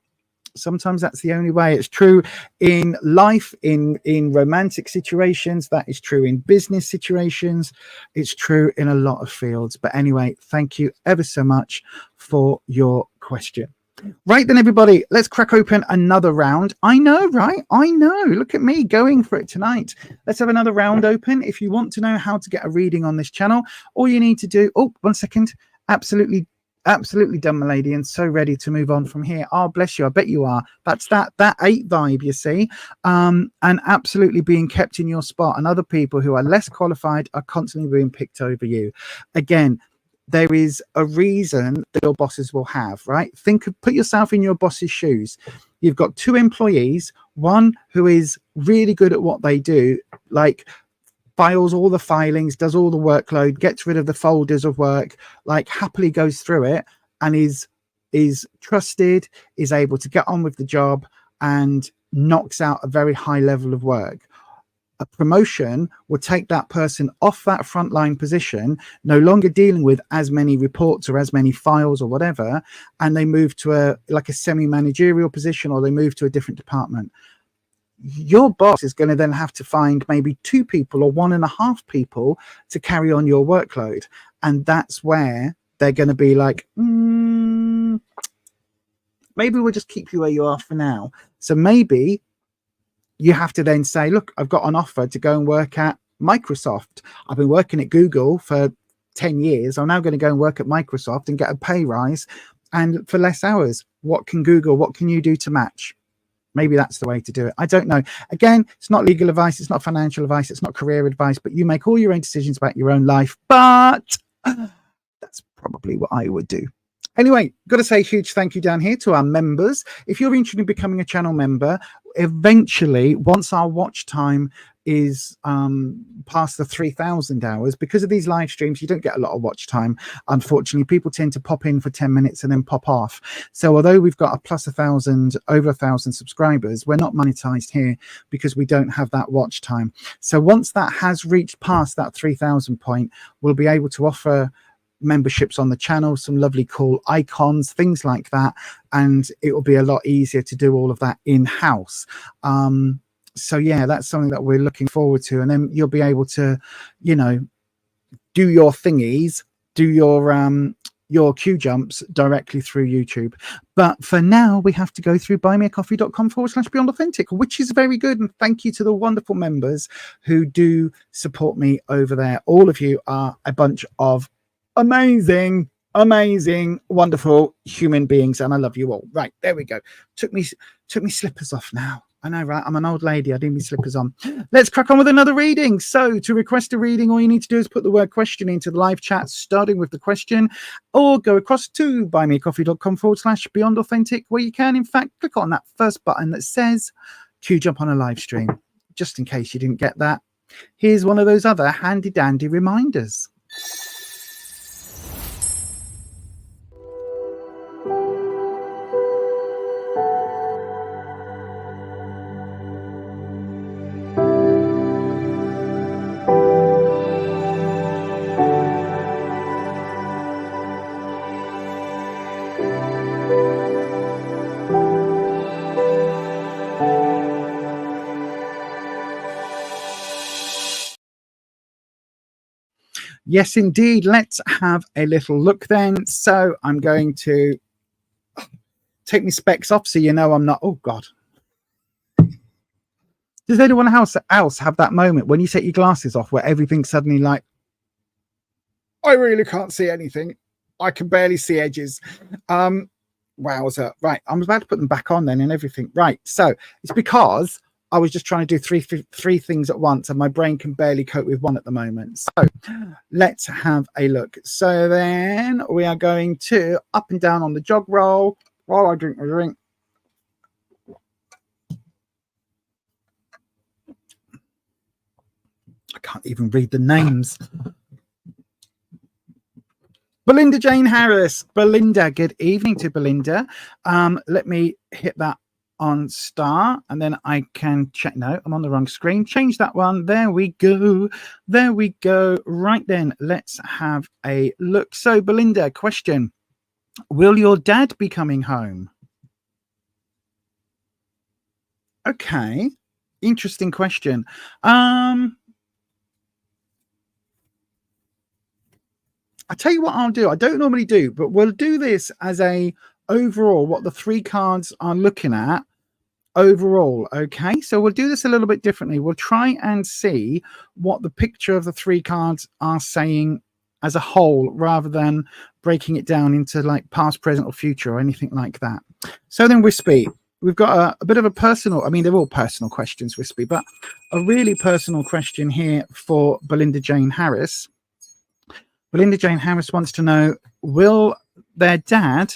Sometimes that's the only way. It's true in life, in romantic situations. That is true in business situations. It's true in a lot of fields. But anyway, thank you ever so much for your question. Right then, everybody, let's crack open another round. I know, right? I know. Look at me going for it tonight. Let's have another round open. If you want to know how to get a reading on this channel, all you need to do... Oh, 1 second. Absolutely done, my lady, and so ready to move on from here. Oh, bless you. I bet you are. That's that 8 vibe, you see, and absolutely being kept in your spot, and other people who are less qualified are constantly being picked over you. Again, there is a reason that your bosses will have, right? Put yourself in your boss's shoes. You've got 2 employees, one who is really good at what they do, like files all the filings, does all the workload, gets rid of the folders of work, like happily goes through it, and is trusted, is able to get on with the job and knocks out a very high level of work. A promotion will take that person off that frontline position, no longer dealing with as many reports or as many files or whatever, and they move to a semi-managerial position, or they move to a different department. Your boss is going to then have to find maybe 2 people or 1.5 people to carry on your workload. And that's where they're going to be like, maybe we'll just keep you where you are for now. So maybe you have to then say, look, I've got an offer to go and work at Microsoft. I've been working at Google for 10 years. I'm now going to go and work at Microsoft and get a pay rise and for less hours. What can you do to match? Maybe that's the way to do it. I don't know. Again, it's not legal advice. It's not financial advice. It's not career advice, but you make all your own decisions about your own life. But that's probably what I would do. Anyway, got to say a huge thank you down here to our members. If you're interested in becoming a channel member, eventually, once our watch time is past the 3,000 hours, because of these live streams, you don't get a lot of watch time. Unfortunately, people tend to pop in for 10 minutes and then pop off. So although we've got over 1,000 subscribers, we're not monetized here because we don't have that watch time. So once that has reached past that 3,000 point, we'll be able to offer memberships on the channel, some lovely cool icons, things like that, and it will be a lot easier to do all of that in-house. So yeah, that's something that we're looking forward to, and then you'll be able to, you know, do your thingies, do your QJumps directly through YouTube. But for now, we have to go through buymeacoffee.com/beyondauthentic, which is very good. And thank you to the wonderful members who do support me over there. All of you are a bunch of amazing, wonderful human beings, and I love you all. Right, there we go. Took me slippers off now. I know, right? I'm an old lady. I do need slippers on. Let's crack on with another reading. So to request a reading, all you need to do is put the word question into the live chat, starting with the question, or go across to buymeacoffee.com/beyondauthentic, where you can, in fact, click on that first button that says QJUMP on a live stream. Just in case you didn't get that, here's one of those other handy dandy reminders. Yes, indeed. Let's have a little look then. So I'm going to take my specs off so you know I'm not. Oh, God. Does anyone else have that moment when you take your glasses off where everything's suddenly like, I really can't see anything. I can barely see edges. Wowzer. Right. I'm about to put them back on then and everything. Right. So it's because I was just trying to do three things at once and my brain can barely cope with one at the moment. So let's have a look. So then we are going to up and down on the jog roll while I drink my drink. I can't even read the names. Belinda Jane Harris. Belinda, good evening to Belinda. Let me hit that on star and then I can check. No, I'm on the wrong screen. Change that one. There we go. There we go. Right then, let's have a look. So Belinda, question. Will your dad be coming home? Okay. Interesting question. I tell you what I'll do. I don't normally do, but we'll do this as a overall, what the three cards are looking at overall. Okay, so we'll do this a little bit differently. We'll try and see what the picture of the three cards are saying as a whole, rather than breaking it down into like past, present, or future, or anything like that. So then, Wispy, we've got a bit of a personal, I mean, they're all personal questions, Wispy, but a really personal question here for Belinda Jane Harris. Belinda Jane Harris wants to know, will their dad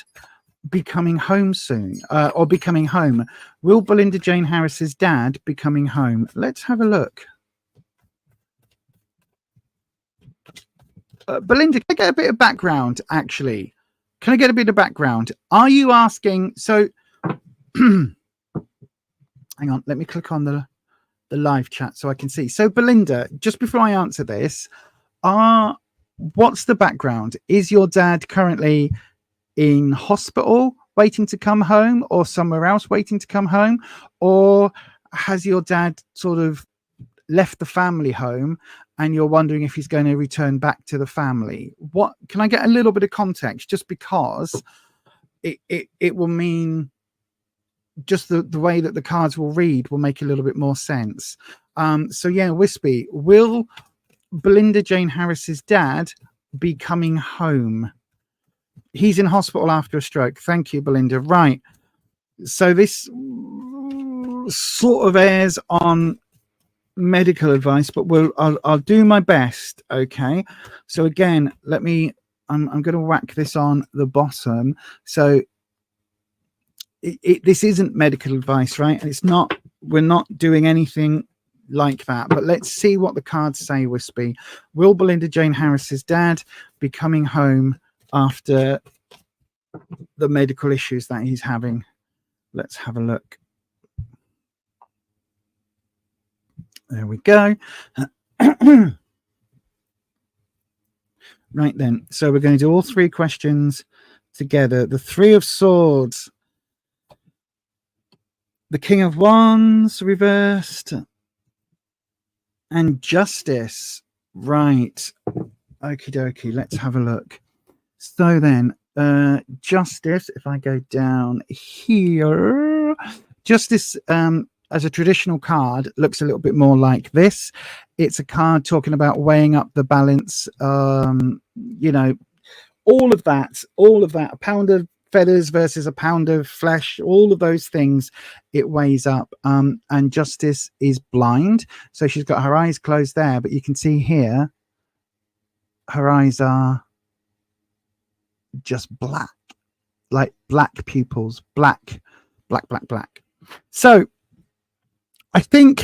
be coming home soon, or be coming home? Will Belinda Jane Harris's dad be coming home? Let's have a look. Belinda, can I get a bit of background, actually? Can I get a bit of background? Are you asking, so, hang on, let me click on the live chat so I can see. So Belinda, just before I answer this, what's the background? Is your dad currently in hospital waiting to come home, or somewhere else waiting to come home? Or has your dad sort of left the family home and you're wondering if he's going to return back to the family? What can I get a little bit of context, just because it will mean just the way that the cards will read will make a little bit more sense. So yeah, Wispy, will Belinda Jane Harris's dad be coming home? He's in hospital after a stroke. Thank you, Belinda. Right. So this sort of airs on medical advice, but I'll do my best. Okay. So again, I'm going to whack this on the bottom. So this isn't medical advice, right? And we're not doing anything like that, but let's see what the cards say. Wispy, will Belinda Jane Harris's dad be coming home after the medical issues that he's having? Let's have a look. There we go. Right then, so we're going to do all three questions together. The Three of Swords, the King of Wands reversed, and Justice. Right. Okie dokie. Let's have a look. So then, Justice, if I go down here, Justice, as a traditional card, looks a little bit more like this. It's a card talking about weighing up the balance, you know, all of that, a pound of feathers versus a pound of flesh, all of those things, it weighs up. And Justice is blind, so she's got her eyes closed there, but you can see here her eyes are just black, like black pupils, black. So I think,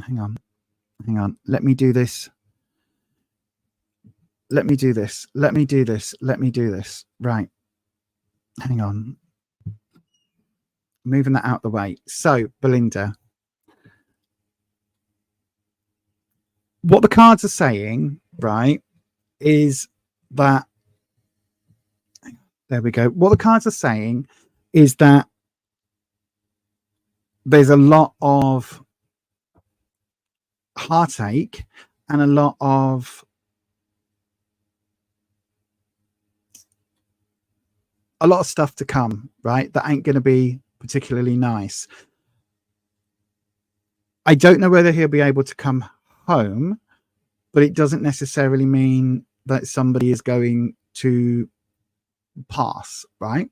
hang on, let me do this. Right, hang on, moving that out the way. So Belinda, what the cards are saying, right, is that, there we go. What the cards are saying is that there's a lot of heartache and a lot of stuff to come, right? That ain't going to be particularly nice. I don't know whether he'll be able to come home, but it doesn't necessarily mean that somebody is going to pass, right?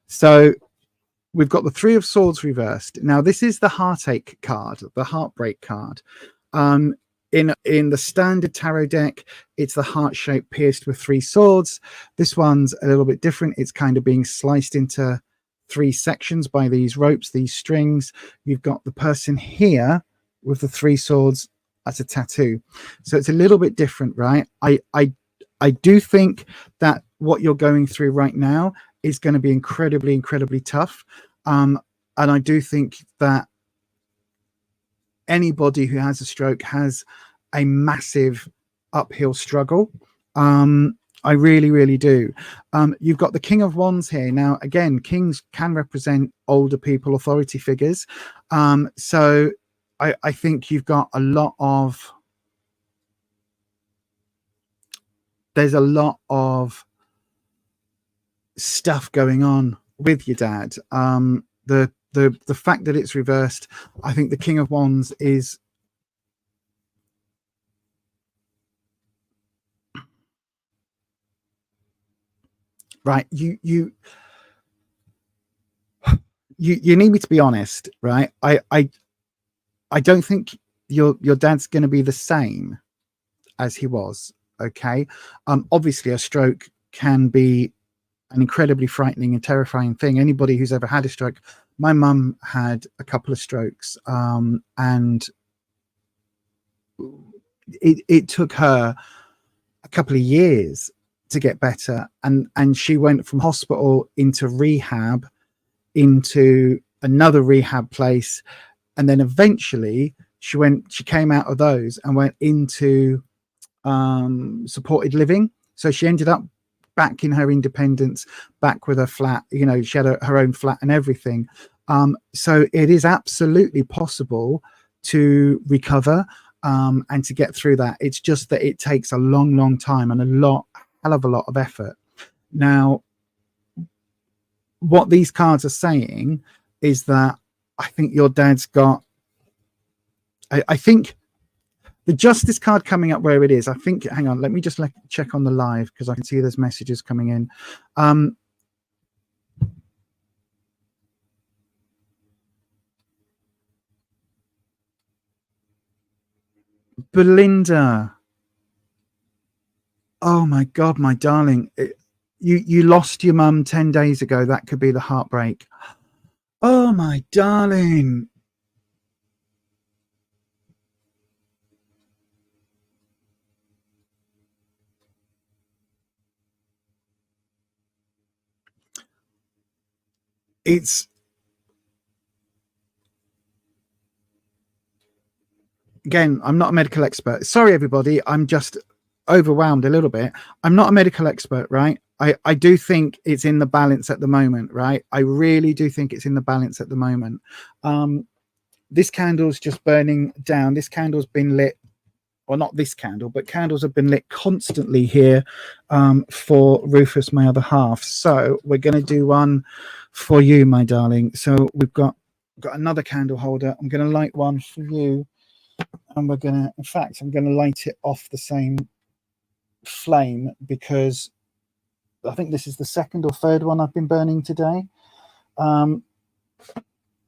So we've got the Three of Swords reversed. Now, this is the heartache card, the heartbreak card. In the standard tarot deck, it's the heart shape pierced with 3 swords. This one's a little bit different. It's kind of being sliced into 3 sections by these ropes, these strings. You've got the person here with the 3 swords as a tattoo. So it's a little bit different, right? I do think that what you're going through right now is going to be incredibly, incredibly tough. And I do think that anybody who has a stroke has a massive uphill struggle. I really, really do. You've got the King of Wands here. Now, again, kings can represent older people, authority figures. So I think you've got a lot of, there's a lot of stuff going on with your dad. The fact that it's reversed, I think the King of Wands is right. You need me to be honest, right? I don't think your dad's going to be the same as he was. Okay. Obviously a stroke can be an incredibly frightening and terrifying thing. Anybody who's ever had a stroke, my mum had a couple of strokes, and it took her a couple of years to get better, and she went from hospital into rehab, into another rehab place, and then eventually she came out of those and went into supported living. So she ended up back in her independence, back with her flat, you know, she had her own flat and everything. So it is absolutely possible to recover and to get through that. It's just that it takes a long, long time and hell of a lot of effort. Now, what these cards are saying is that I think your dad's got, I think the Justice card coming up where it is, I think, hang on, let me just check on the live because I can see there's messages coming in. Belinda. Oh my God, my darling. You lost your mum 10 days ago. That could be the heartbreak. Oh my darling. It's, again, I'm not a medical expert. Sorry, everybody. I'm just overwhelmed a little bit. I'm not a medical expert, right? I do think it's in the balance at the moment, right? I really do think it's in the balance at the moment. This candle's just burning down. This candle's been lit, or not this candle, but candles have been lit constantly here for Rufus, my other half. So we're going to do one for you, my darling. So we've got another candle holder. I'm going to light one for you. And we're going to, in fact, I'm going to light it off the same flame because I think this is the second or third one I've been burning today. And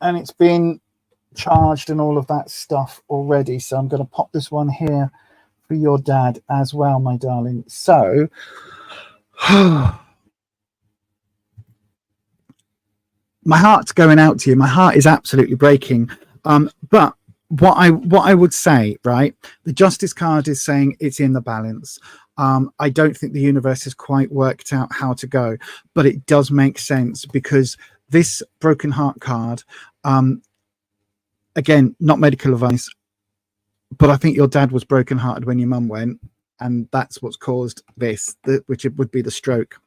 it's been charged and all of that stuff already. So I'm going to pop this one here for your dad as well, my darling. So my heart's going out to you. My heart is absolutely breaking. But what I would say, right, the Justice card is saying it's in the balance. I don't think the universe has quite worked out how to go, but it does make sense because this broken heart card, again, not medical advice, but I think your dad was brokenhearted when your mum went, and that's what's caused this, which it would be the stroke.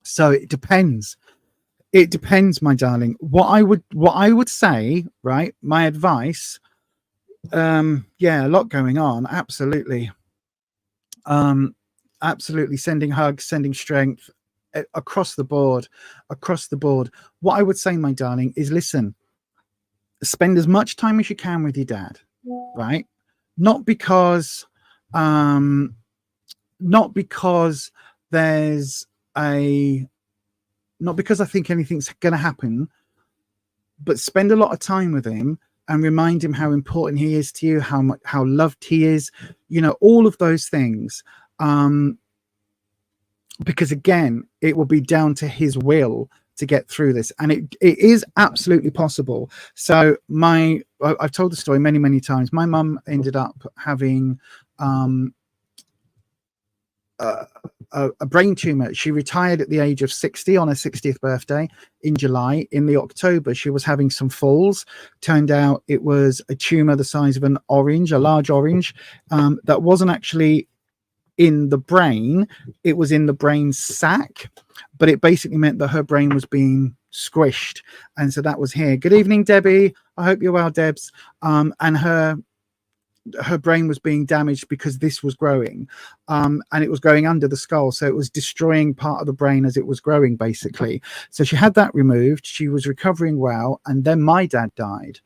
So it depends. It depends, my darling. What I would say, right, my advice Yeah, a lot going on. Absolutely. Absolutely. Sending hugs, sending strength across the board, across the board. What I would say, my darling, is listen, spend as much time as you can with your dad, right? Not because, not because there's a, not because I think anything's going to happen, but spend a lot of time with him and remind him how important he is to you, how much, how loved he is, you know, all of those things. Because again, it will be down to his will to get through this, and it is absolutely possible. So I've told the story many times. My mum ended up having a brain tumor. She retired at the age of 60 on her 60th birthday in July. In the October, she was having some falls. Turned out it was a tumor the size of an orange, a large orange, that wasn't actually in the brain. It was in the brain sac, but it basically meant that her brain was being squished, and so that was here. Good evening, Debbie. I hope you're well, Debs. And her brain was being damaged because this was growing, and it was going under the skull, so it was destroying part of the brain as it was growing, basically. So she had that removed. She was recovering well, and then my dad died,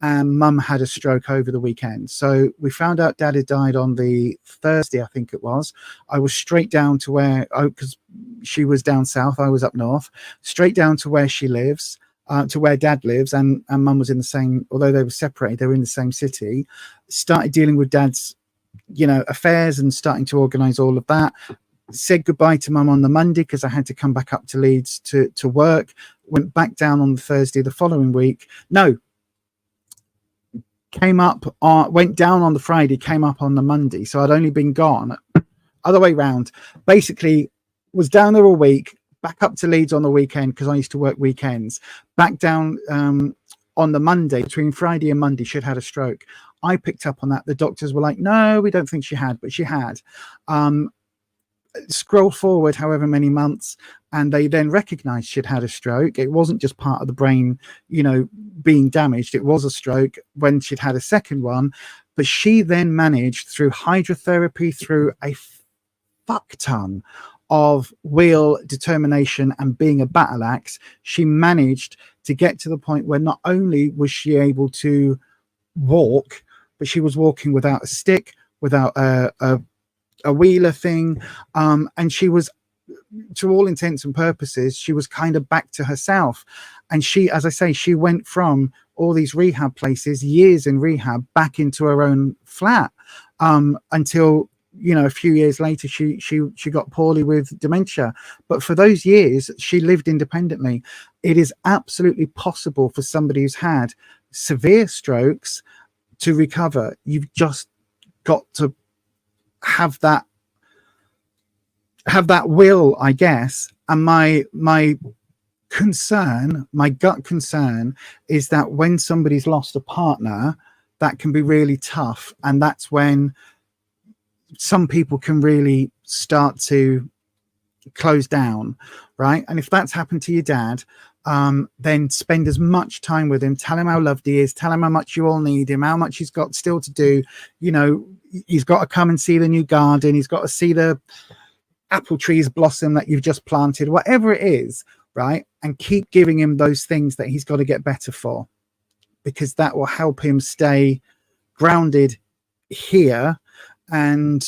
and mum had a stroke over the weekend. So we found out dad had died on the Thursday, I think it was. I was straight down to where, because she was down south, I was up north, straight down to where she lives, to where dad lives, and mum was in the same, although they were separated, they were in the same city. Started dealing with dad's, you know, affairs and starting to organize all of that. Said goodbye to mum on the Monday because I had to come back up to Leeds to work. Went back down on the Thursday the following week. No, came up on, went down on the Friday, came up on the Monday. So I'd only been gone, other way round. Basically, was down there all week, back up to Leeds on the weekend because I used to work weekends. Back down on the Monday, between Friday and Monday, she'd had a stroke. I picked up on that. The doctors were like, no, we don't think she had, but she had. Scroll forward however many months, and they then recognized she'd had a stroke. It wasn't just part of the brain, you know, being damaged. It was a stroke when she'd had a second one. But she then managed, through hydrotherapy, through a fuck ton of will, determination, and being a battle axe, she managed to get to the point where not only was she able to walk, but she was walking without a stick, without a wheeler thing, and she was, to all intents and purposes, she was kind of back to herself. And she, as I say, she went from all these rehab places, years in rehab, back into her own flat, until, you know, a few years later she got poorly with dementia. But for those years she lived independently. It is absolutely possible for somebody who's had severe strokes to recover. You've just got to have that will, I guess. And my concern, my gut concern, is that when somebody's lost a partner, that can be really tough, and that's when some people can really start to close down, right? And if that's happened to your dad, then spend as much time with him. Tell him how loved he is. Tell him how much you all need him, how much he's got still to do. You know, he's got to come and see the new garden. He's got to see the apple trees blossom that you've just planted, whatever it is, right? And keep giving him those things that he's got to get better for, because that will help him stay grounded here. And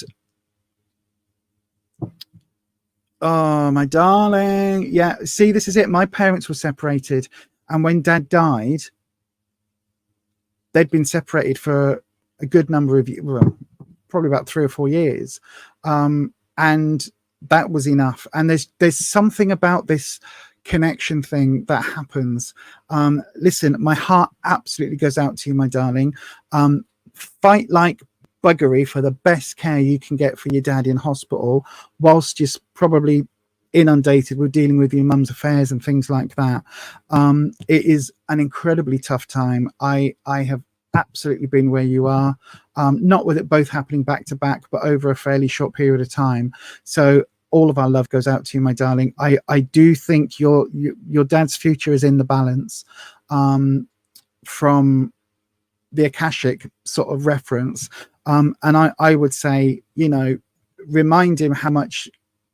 oh, my darling, yeah, see, this is it. My parents were separated, and when dad died, they'd been separated for a good number of years, well, probably about 3 or 4 years, and that was enough. And there's something about this connection thing that happens. Listen, my heart absolutely goes out to you, my darling. Fight like buggery for the best care you can get for your dad in hospital, whilst just probably inundated with dealing with your mum's affairs and things like that. It is an incredibly tough time. I have absolutely been where you are, not with it both happening back to back, but over a fairly short period of time. So all of our love goes out to you, my darling. I do think your dad's future is in the balance, from the Akashic sort of reference. And I would say, you know, remind him how much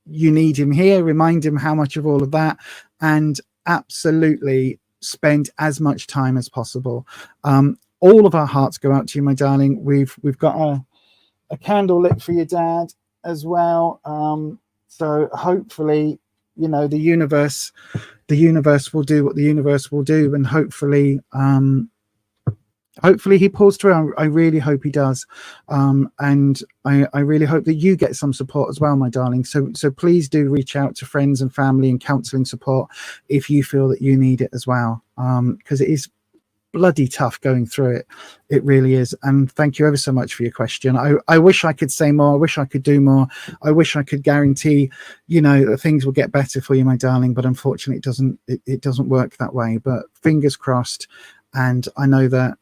you need him here, remind him how much of all of that, and absolutely spend as much time as possible. All of our hearts go out to you, my darling. We've got a candle lit for your dad as well. So hopefully, you know, the universe will do what the universe will do, and hopefully he pulls through. I really hope he does. And I really hope that you get some support as well, my darling. So please do reach out to friends and family and counseling support if you feel that you need it as well, because it is bloody tough going through it. It really is. And thank you ever so much for your question. I wish I could say more. I wish I could do more. I wish I could guarantee, you know, that things will get better for you, my darling, but unfortunately it doesn't work that way. But fingers crossed. And I know that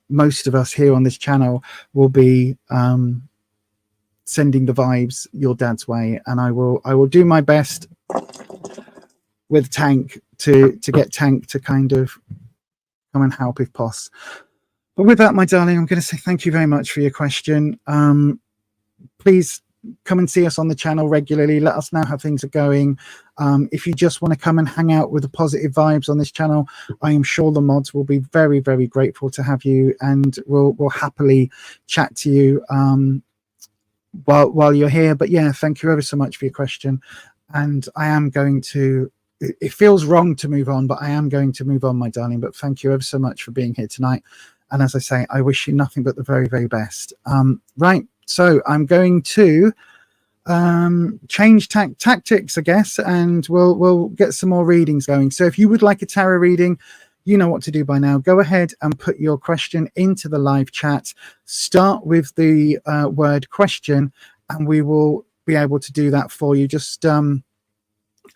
most of us here on this channel will be sending the vibes your dad's way, and I will do my best with Tank to get Tank to kind of come and help if possible. But with that, my darling, I'm going to say thank you very much for your question. Please come and see us on the channel regularly. Let us know how things are going. If you just want to come and hang out with the positive vibes on this channel, I am sure the mods will be very, very grateful to have you, and we'll happily chat to you while you're here. But yeah, thank you ever so much for your question. And I am going to, it feels wrong to move on, but I am going to move on, my darling. But thank you ever so much for being here tonight. And as I say, I wish you nothing but the very, very best. Right. So I'm going to change tactics, I guess, and we'll get some more readings going. So if you would like a tarot reading, you know what to do by now. Go ahead and put your question into the live chat. Start with the word question, and we will be able to do that for you. Just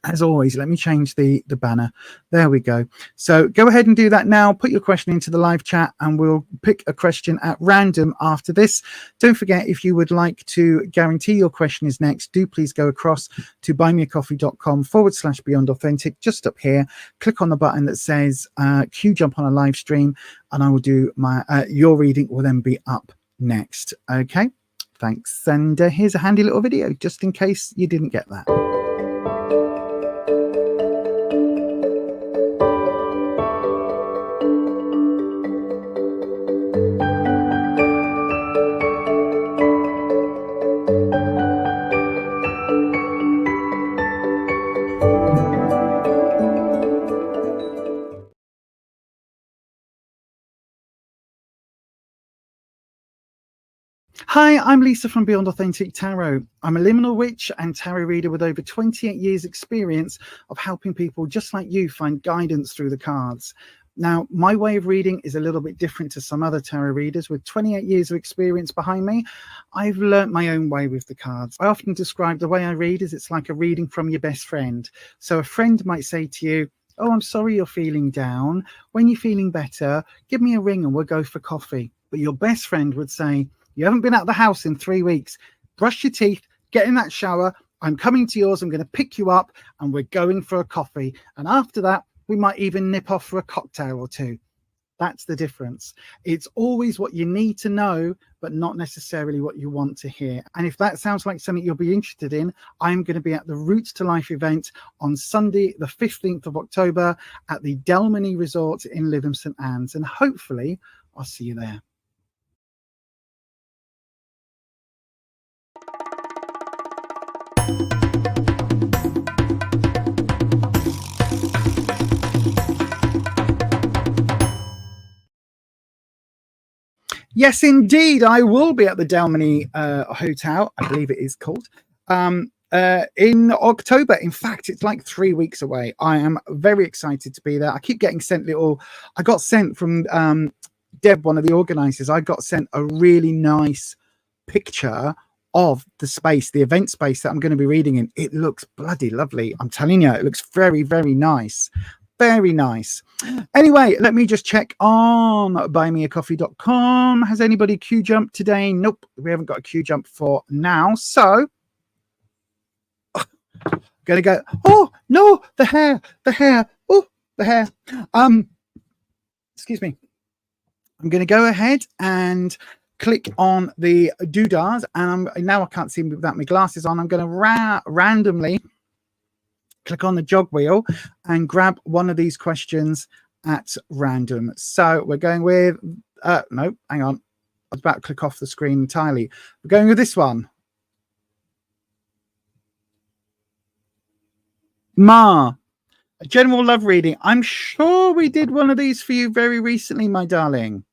as always, let me change the banner. There we go. So go ahead and do that now. Put your question into the live chat and we'll pick a question at random after this. Don't forget, if you would like to guarantee your question is next, do please go across to buymeacoffee.com/Beyond Authentic. Just up here, click on the button that says QJUMP on a live stream, and I will do my your reading will then be up next. Okay, thanks. And here's a handy little video just in case you didn't get that. Hi, I'm Lisa from Beyond Authentic Tarot. I'm a liminal witch and tarot reader with over 28 years experience of helping people just like you find guidance through the cards. Now, my way of reading is a little bit different to some other tarot readers. With 28 years of experience behind me, I've learnt my own way with the cards. I often describe the way I read as it's like a reading from your best friend. So a friend might say to you, "Oh, I'm sorry you're feeling down. When you're feeling better, give me a ring and we'll go for coffee." But your best friend would say, "You haven't been out the house in 3 weeks. Brush your teeth, get in that shower. I'm coming to yours. I'm going to pick you up and we're going for a coffee. And after that, we might even nip off for a cocktail or two." That's the difference. It's always what you need to know, but not necessarily what you want to hear. And if that sounds like something you'll be interested in, I'm going to be at the Roots to Life event on Sunday, the 15th of October at the Delmany Resort in Lytham St Anne's. And hopefully I'll see you there. Yes, indeed. I will be at the Delmany Hotel, I believe it is called, in October. In fact, it's like 3 weeks away. I am very excited to be there. I keep getting sent I got sent from Deb, one of the organizers, I got sent a really nice picture of the space, the event space that I'm going to be reading in. It looks bloody lovely. I'm telling you, it looks very, very nice. Very nice. Anyway, let me just check on buymeacoffee.com. Has anybody QJUMP today? Nope, we haven't got a QJUMP for now. So, gonna go. Oh no, the hair. Oh, the hair. Excuse me. I'm going to go ahead and click on the doodahs, and now I can't see without my glasses on. I'm going to randomly click on the jog wheel and grab one of these questions at random. So we're going with, no, hang on. I was about to click off the screen entirely. We're going with this one. Ma, a general love reading. I'm sure we did one of these for you very recently, my darling.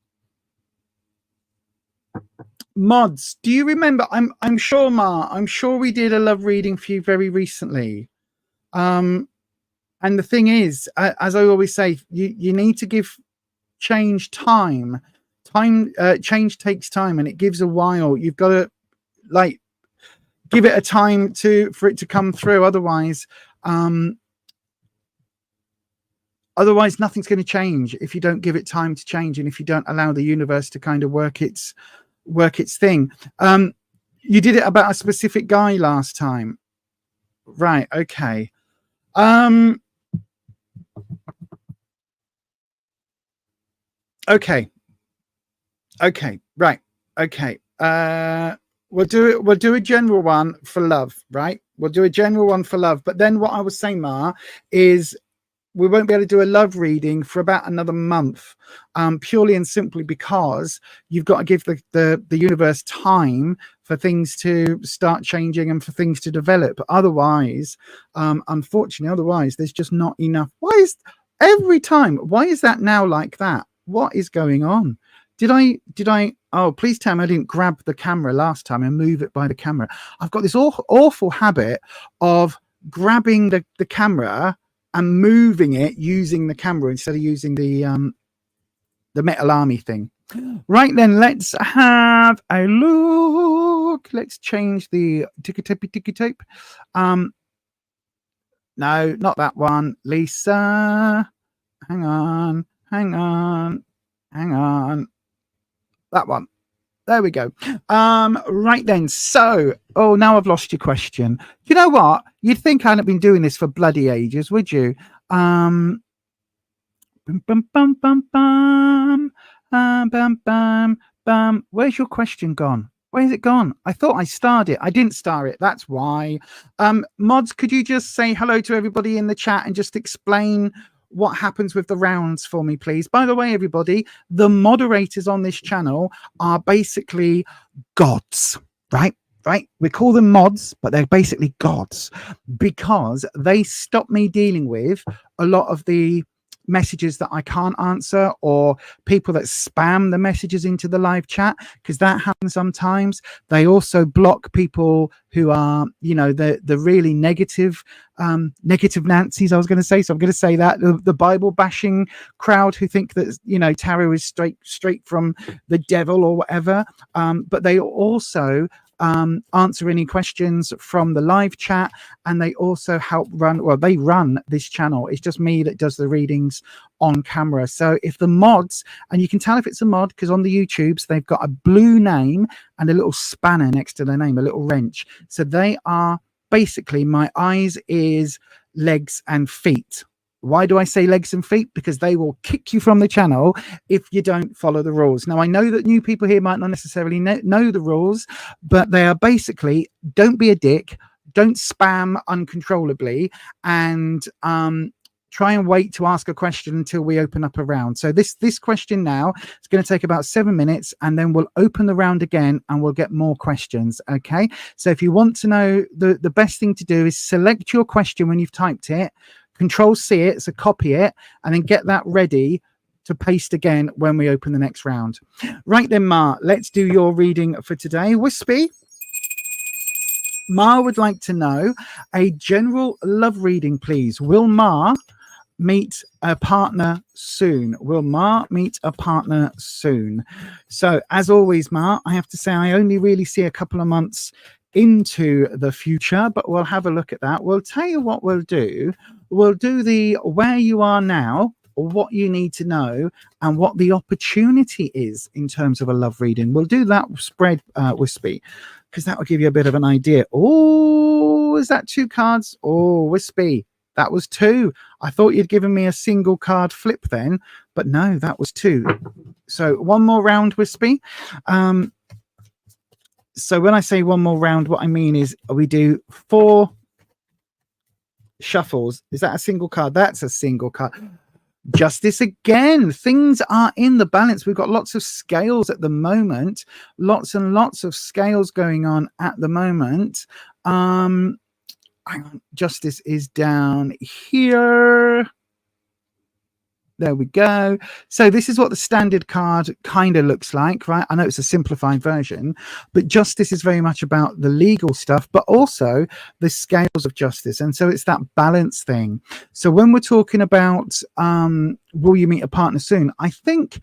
Mods, do you remember? I'm sure, Ma. I'm sure we did a love reading for you very recently. And the thing is, as I always say, you need to give change time. Change takes time, and it gives a while. You've got to like give it a time for it to come through. Otherwise, nothing's going to change if you don't give it time to change, and if you don't allow the universe to kind of work its thing. You did it about a specific guy last time, right? Okay. Okay, right. Okay. We'll do a general one for love, right? We'll do a general one for love. But then what I was saying, Ma, is we won't be able to do a love reading for about another month, purely and simply because you've got to give the universe time for things to start changing and for things to develop. Otherwise, unfortunately, there's just not enough. Why is that now like that? What is going on? Did I? Oh, please tell me I didn't grab the camera last time and move it by the camera. I've got this awful habit of grabbing the camera and moving it using the camera instead of using the Metal Army thing. Right then, let's have a look. Let's change the ticky tape. No, not that one. Lisa, hang on. That one. There we go. Right then. So, now I've lost your question. You know what? You'd think I hadn't been doing this for bloody ages, would you? Bum, bum, bum, bum, bum, bum, bum, bum. Where's your question gone? Where's it gone? I thought I starred it. I didn't star it. That's why. Mods, could you just say hello to everybody in the chat and just explain what happens with the rounds for me, please? By the way, everybody, the moderators on this channel are basically gods, right? We call them mods, but they're basically gods because they stop me dealing with a lot of the messages that I can't answer, or people that spam the messages into the live chat, because that happens sometimes. They also block people who are, the really negative Nancy's, I was going to say. So I'm going to say that the Bible bashing crowd who think that, tarot is straight from the devil or whatever. But they also answer any questions from the live chat, and they also they run this channel. It's just me that does the readings on camera. So if the mods, and you can tell if it's a mod because on the YouTubes they've got a blue name and a little spanner next to their name, a little wrench. So they are basically my eyes, ears, legs and feet. Why do I say legs and feet? Because they will kick you from the channel if you don't follow the rules. Now, I know that new people here might not necessarily know the rules, but they are basically, don't be a dick, don't spam uncontrollably, and try and wait to ask a question until we open up a round. So this question now is going to take about 7 minutes, and then we'll open the round again and we'll get more questions. Okay. So if you want to know, the best thing to do is select your question when you've typed it, Control-C it, so copy it, and then get that ready to paste again when we open the next round. Right then, Ma, let's do your reading for today. Wispy, Ma would like to know a general love reading, please. Will Ma meet a partner soon? Will Ma meet a partner soon? So, as always, Ma, I have to say I only really see a couple of months into the future, but we'll have a look at that. We'll tell you what we'll do. We'll do the where you are now, what you need to know, and what the opportunity is in terms of a love reading. We'll do that spread, Wispy, because that will give you a bit of an idea. Oh, is that 2 cards? Oh, Wispy, that was 2. I thought you'd given me a single card flip then, but no, that was 2. So one more round, Wispy. So when I say one more round, what I mean is we do 4 shuffles. Is that a single card? That's a single card. Justice again. Things are in the balance. We've got lots of scales at the moment. Lots and lots of scales going on at the moment. Hang on. Justice is down here. There we go. So this is what the standard card kind of looks like, right? I know it's a simplified version, but justice is very much about the legal stuff, but also the scales of justice. And so it's that balance thing. So when we're talking about will you meet a partner soon? I think,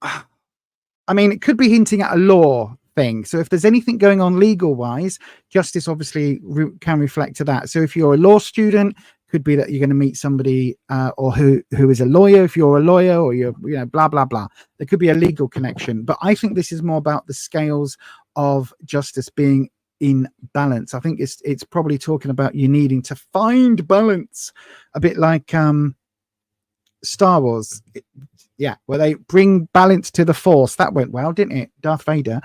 I mean, it could be hinting at a law thing. So if there's anything going on legal wise, justice obviously can reflect to that. So if you're a law student, could be that you're going to meet somebody or who is a lawyer, if you're a lawyer, or you're, you know, blah, blah, blah. There could be a legal connection. But I think this is more about the scales of justice being in balance. I think it's probably talking about you needing to find balance, a bit like Star Wars. Yeah, where they bring balance to the Force. That went well, didn't it? Darth Vader.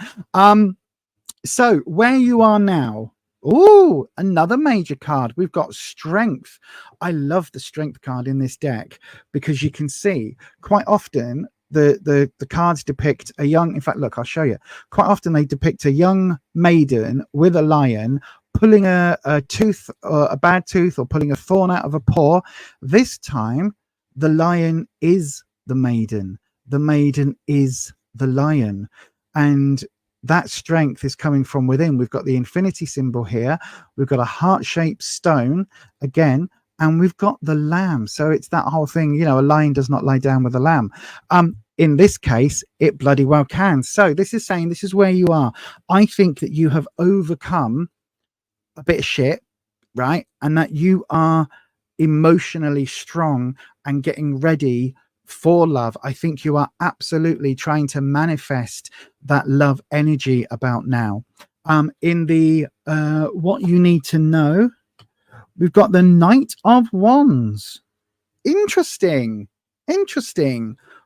So where you are now. Oh, another major card. We've got strength. I love the strength card in this deck because you can see quite often the cards depict a young, in fact, look, I'll show you. Quite often they depict a young maiden with a lion pulling a tooth, or a bad tooth, or pulling a thorn out of a paw. This time the lion is the maiden. The maiden is the lion. And that strength is coming from within. We've got the infinity symbol here. We've got a heart-shaped stone again, and we've got the lamb. So it's that whole thing, you know, a lion does not lie down with a lamb. In this case, it bloody well can. So this is saying this is where you are. I think that you have overcome a bit of shit, right? And that you are emotionally strong and getting ready for love. I think you are absolutely trying to manifest that love energy about now. In the what you need to know, we've got the Knight of Wands. Interesting.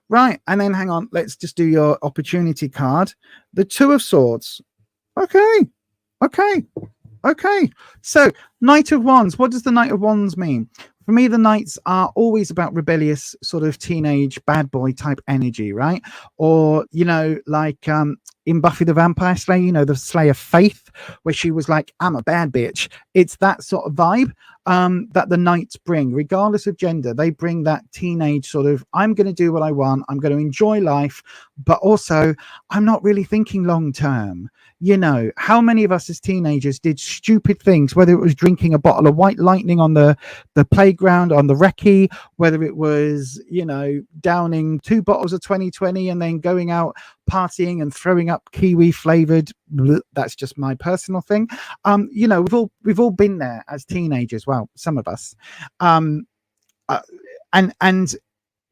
Right, and then hang on, let's just do your opportunity card. The Two of Swords. Okay. So Knight of Wands. What does the Knight of Wands mean? For me, the knights are always about rebellious, sort of teenage bad boy type energy, right? Or, you know, like in Buffy the Vampire Slayer, you know, the Slayer Faith, where she was like, I'm a bad bitch. It's that sort of vibe that the knights bring, regardless of gender. They bring that teenage sort of, I'm going to do what I want. I'm going to enjoy life, but also I'm not really thinking long term. You know, how many of us as teenagers did stupid things, whether it was drinking a bottle of White Lightning on the playground, on the recce, whether it was, you know, downing 2 bottles of 2020 and then going out partying and throwing up kiwi flavored. That's just my personal thing. You know, we've all been there as teenagers. Well, some of us. And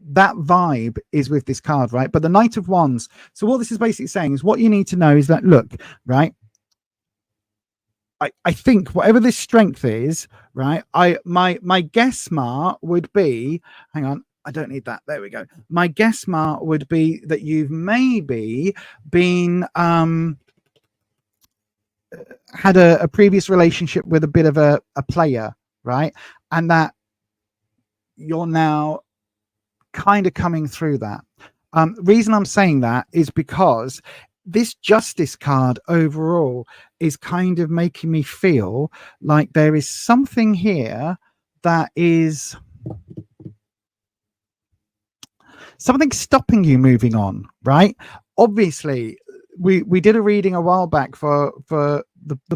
that vibe is with this card, right? But the Knight of Wands. So what this is basically saying is what you need to know is that, look, right? I think whatever this strength is, right? My guess mark would be, hang on, I don't need that. There we go. My guess mark would be that you've maybe been had a previous relationship with a bit of a player, right? And that you're now kind of coming through that. Reason I'm saying that is because this justice card overall is kind of making me feel like there is something here that is something stopping you moving on, right? Obviously, we did a reading a while back for the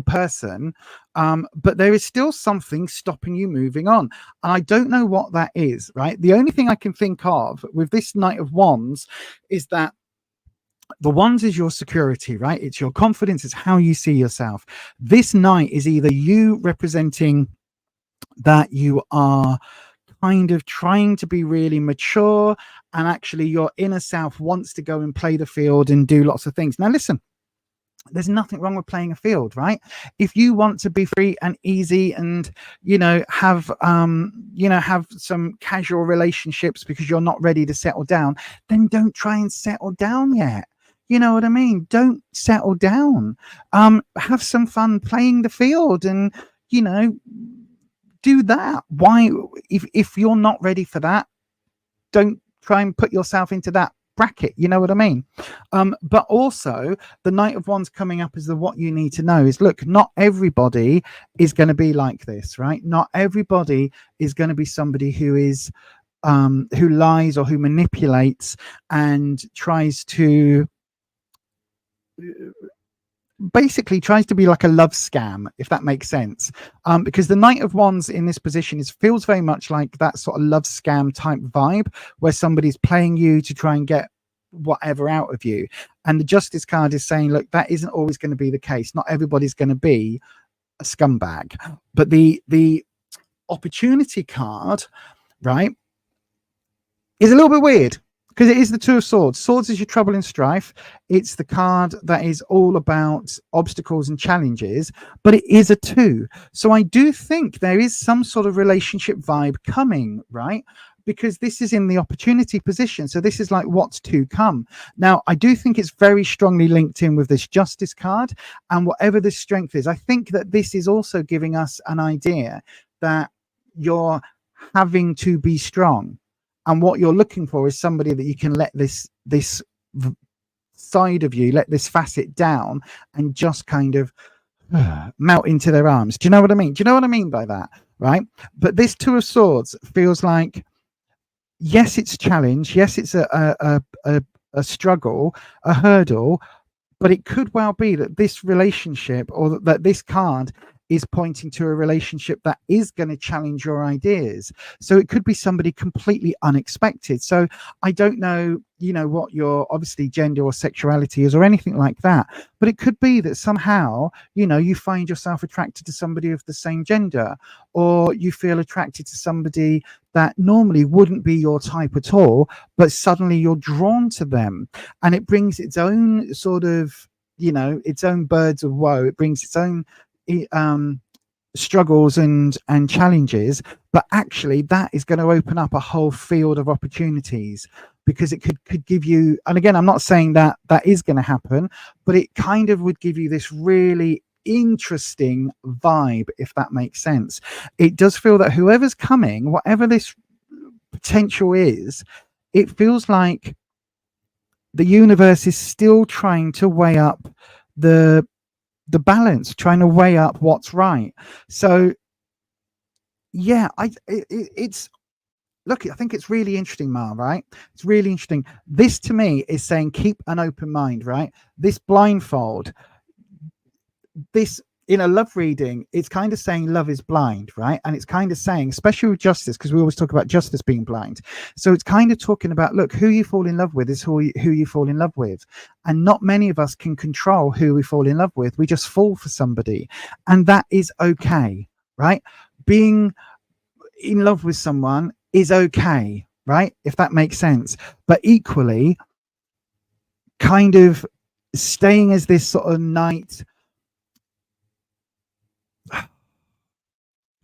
person, but there is still something stopping you moving on, and I don't know what that is, right? The only thing I can think of with this Knight of Wands is that the wands is your security, right? It's your confidence, it's how you see yourself. This knight is either you representing that you are kind of trying to be really mature, and actually your inner self wants to go and play the field and do lots of things. Now listen, there's nothing wrong with playing a field, right? If you want to be free and easy and, have some casual relationships because you're not ready to settle down, then don't try and settle down yet. You know what I mean? Don't settle down. Have some fun playing the field and, do that. Why, if you're not ready for that, don't try and put yourself into that bracket. You know what I mean? But also the Knight of Wands coming up is what you need to know is, look, not everybody is going to be like this, right? Not everybody is going to be somebody who is who lies or who manipulates and tries to basically tries to be like a love scam, if that makes sense, because the Knight of Wands in this position feels very much like that sort of love scam type vibe where somebody's playing you to try and get whatever out of you. And the Justice card is saying, look, that isn't always going to be the case. Not everybody's going to be a scumbag. But the Opportunity card, right, is a little bit weird, because it is the Two of Swords. Swords is your trouble and strife. It's the card that is all about obstacles and challenges, but it is a 2. So I do think there is some sort of relationship vibe coming, right? Because this is in the opportunity position. So this is like what's to come. Now, I do think it's very strongly linked in with this Justice card, and whatever this strength is, I think that this is also giving us an idea that you're having to be strong. And what you're looking for is somebody that you can let this side of you, let this facet down and just kind of melt into their arms. Do you know what I mean? Do you know what I mean by that? Right? But this Two of Swords feels like, yes, it's a challenge. Yes, it's a struggle, a hurdle, but it could well be that this relationship or that this card is pointing to a relationship that is going to challenge your ideas. So it could be somebody completely unexpected. So I don't know, what your obviously gender or sexuality is or anything like that, but it could be that somehow, you find yourself attracted to somebody of the same gender, or you feel attracted to somebody that normally wouldn't be your type at all, but suddenly you're drawn to them. And it brings its own sort of, its own birds of woe. It brings its own struggles and challenges, but actually that is going to open up a whole field of opportunities, because it could give you, and again, I'm not saying that is going to happen, but it kind of would give you this really interesting vibe, if that makes sense. It does feel that whoever's coming, whatever this potential is, it feels like the universe is still trying to weigh up the balance, trying to weigh up what's right. So yeah, it's look, I think it's really interesting, Mar, right? It's really interesting. This to me is saying keep an open mind, right? This blindfold, this in a love reading, it's kind of saying love is blind, right? And it's kind of saying, especially with Justice, because we always talk about Justice being blind. So it's kind of talking about, look, who you fall in love with is who you fall in love with. And not many of us can control who we fall in love with. We just fall for somebody. And that is okay, right? Being in love with someone is okay, right? If that makes sense. But equally, kind of staying as this sort of knight.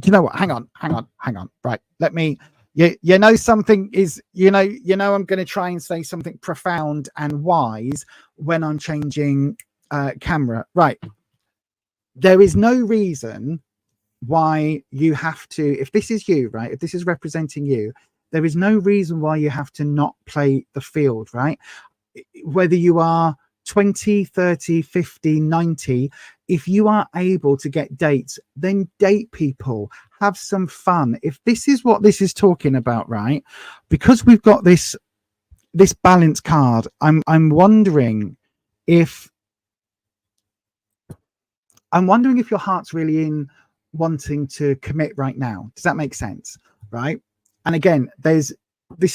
You know what? Hang on. Right. Let me, something is, I'm going to try and say something profound and wise when I'm changing camera. Right. There is no reason why you have to, if this is you, right? If this is representing you, there is no reason why you have to not play the field, right? Whether you are 20, 30, 50, 90, if you are able to get dates, then date people, have some fun. If this is what this is talking about, right? Because we've got this balance card, I'm wondering if your heart's really in wanting to commit right now. Does that make sense? Right? And again, this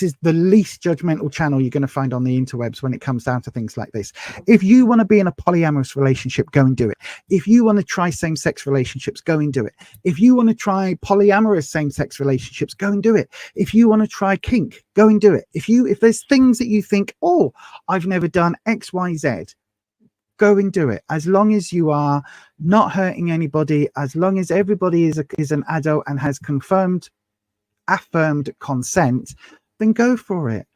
is the least judgmental channel you're going to find on the interwebs when it comes down to things like this. If you want to be in a polyamorous relationship, go and do it. If you want to try same-sex relationships, go and do it. If you want to try polyamorous same-sex relationships, go and do it. If you want to try kink, go and do it. If there's things that you think, oh, I've never done X, Y, Z, go and do it. As long as you are not hurting anybody, as long as everybody is an adult and has affirmed consent, then go for it.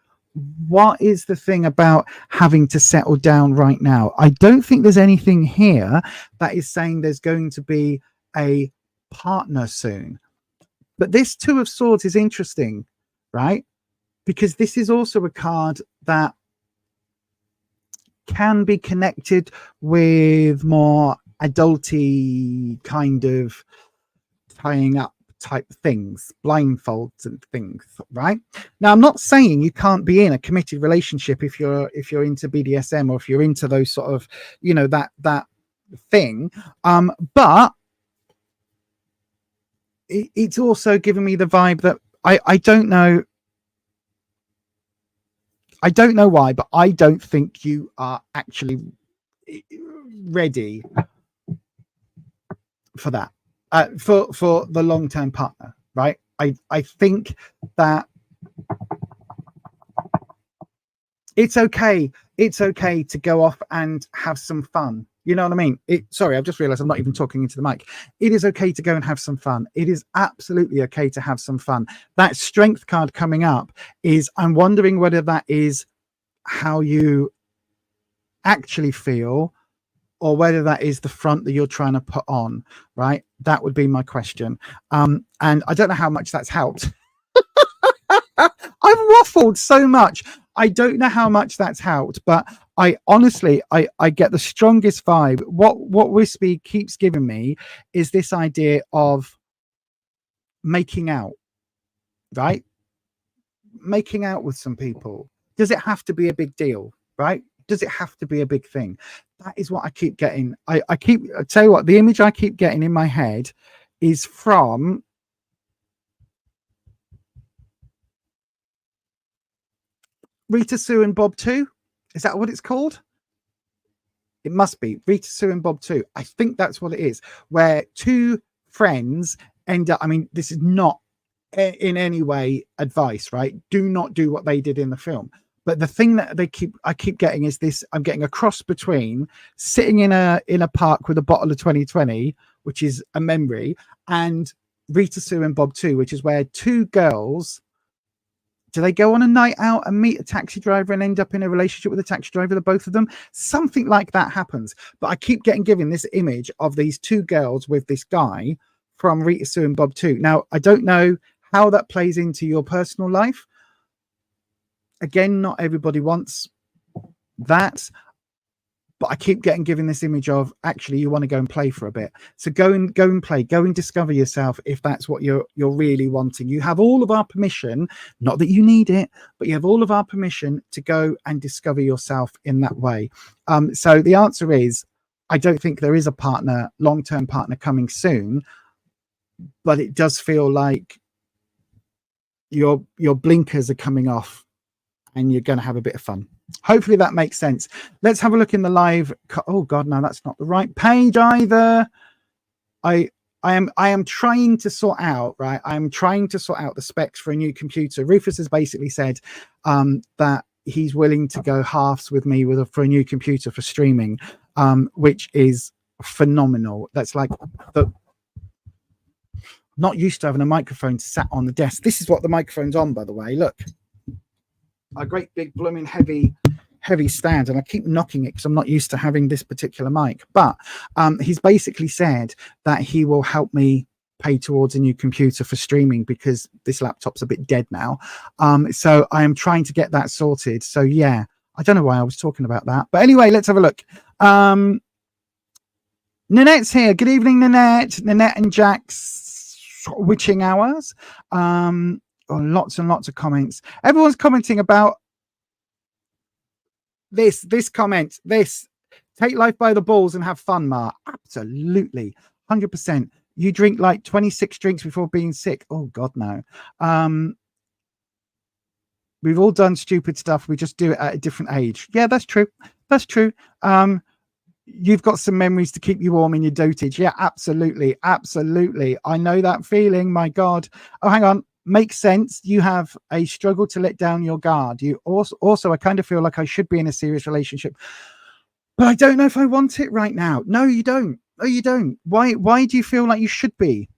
What is the thing about having to settle down right now? I don't think there's anything here that is saying there's going to be a partner soon. But this Two of Swords is interesting, right? Because this is also a card that can be connected with more adulty kind of tying up type things, blindfolds and things, right? Now, I'm not saying you can't be in a committed relationship if you're into BDSM or if you're into those sort of, you know, that thing, but it's also giving me the vibe that I don't know why, but I don't think you are actually ready for that, for the long-term partner, right? I think that it's okay to go off and have some fun. You know what I mean? Sorry, I've just realized I'm not even talking into the mic. It is okay to go and have some fun. It is absolutely okay to have some fun. That Strength card coming up is, I'm wondering whether that is how you actually feel or whether that is the front that you're trying to put on, right? That would be my question. And I don't know how much that's helped. I've waffled so much. I don't know how much that's helped, but I honestly, I get the strongest vibe. What Wispy keeps giving me is this idea of making out, right? Making out with some people. Does it have to be a big deal, right? Does it have to be a big thing? That is what I keep getting. I tell you what, the image I keep getting in my head is from Rita Sue and Bob 2. Is that what it's called? It must be Rita Sue and Bob 2. I think that's what it is, where two friends end up, I mean, this is not in any way advice, right? Do not do what they did in the film. But the thing that I keep getting is this, I'm getting a cross between sitting in a park with a bottle of 2020, which is a memory, and Rita Sue and Bob 2, which is where two girls, do they go on a night out and meet a taxi driver and end up in a relationship with a taxi driver, the both of them? Something like that happens. But I keep getting given this image of these two girls with this guy from Rita Sue and Bob 2. Now, I don't know how that plays into your personal life. Again, not everybody wants that. But I keep getting given this image of, actually, you want to go and play for a bit. So go and play, go and discover yourself if that's what you're really wanting. You have all of our permission, not that you need it, but you have all of our permission to go and discover yourself in that way. So the answer is, I don't think there is a partner, long-term partner coming soon, but it does feel like your blinkers are coming off and you're going to have a bit of fun. Hopefully that makes sense. Let's have a look in the live. Oh God, no, that's not the right page either. I am trying to sort out, right? I'm trying to sort out the specs for a new computer. Rufus has basically said that he's willing to go halves with me for a new computer for streaming, which is phenomenal. That's like not used to having a microphone sat on the desk. This is what the microphone's on, by the way. Look. A great big blooming heavy stand, and I keep knocking it because I'm not used to having this particular mic. But he's basically said that he will help me pay towards a new computer for streaming because this laptop's a bit dead now. So I am trying to get that sorted. So yeah, I don't know why I was talking about that, but anyway, let's have a look. Nanette's here. Good evening, Nanette and Jack's witching hours. Lots and lots of comments. Everyone's commenting about this comment. This, take life by the balls and have fun, Ma. Absolutely, 100%. You drink like 26 drinks before being sick. Oh God, no. We've all done stupid stuff. We just do it at a different age. Yeah, that's true. That's true. You've got some memories to keep you warm in your dotage. Yeah, absolutely, absolutely. I know that feeling. My God. Oh, hang on. Makes sense. You have a struggle to let down your guard. You also I kind of feel like I should be in a serious relationship, But I don't know if I want it right now. No, you don't. No, you don't. Why do you feel like you should be?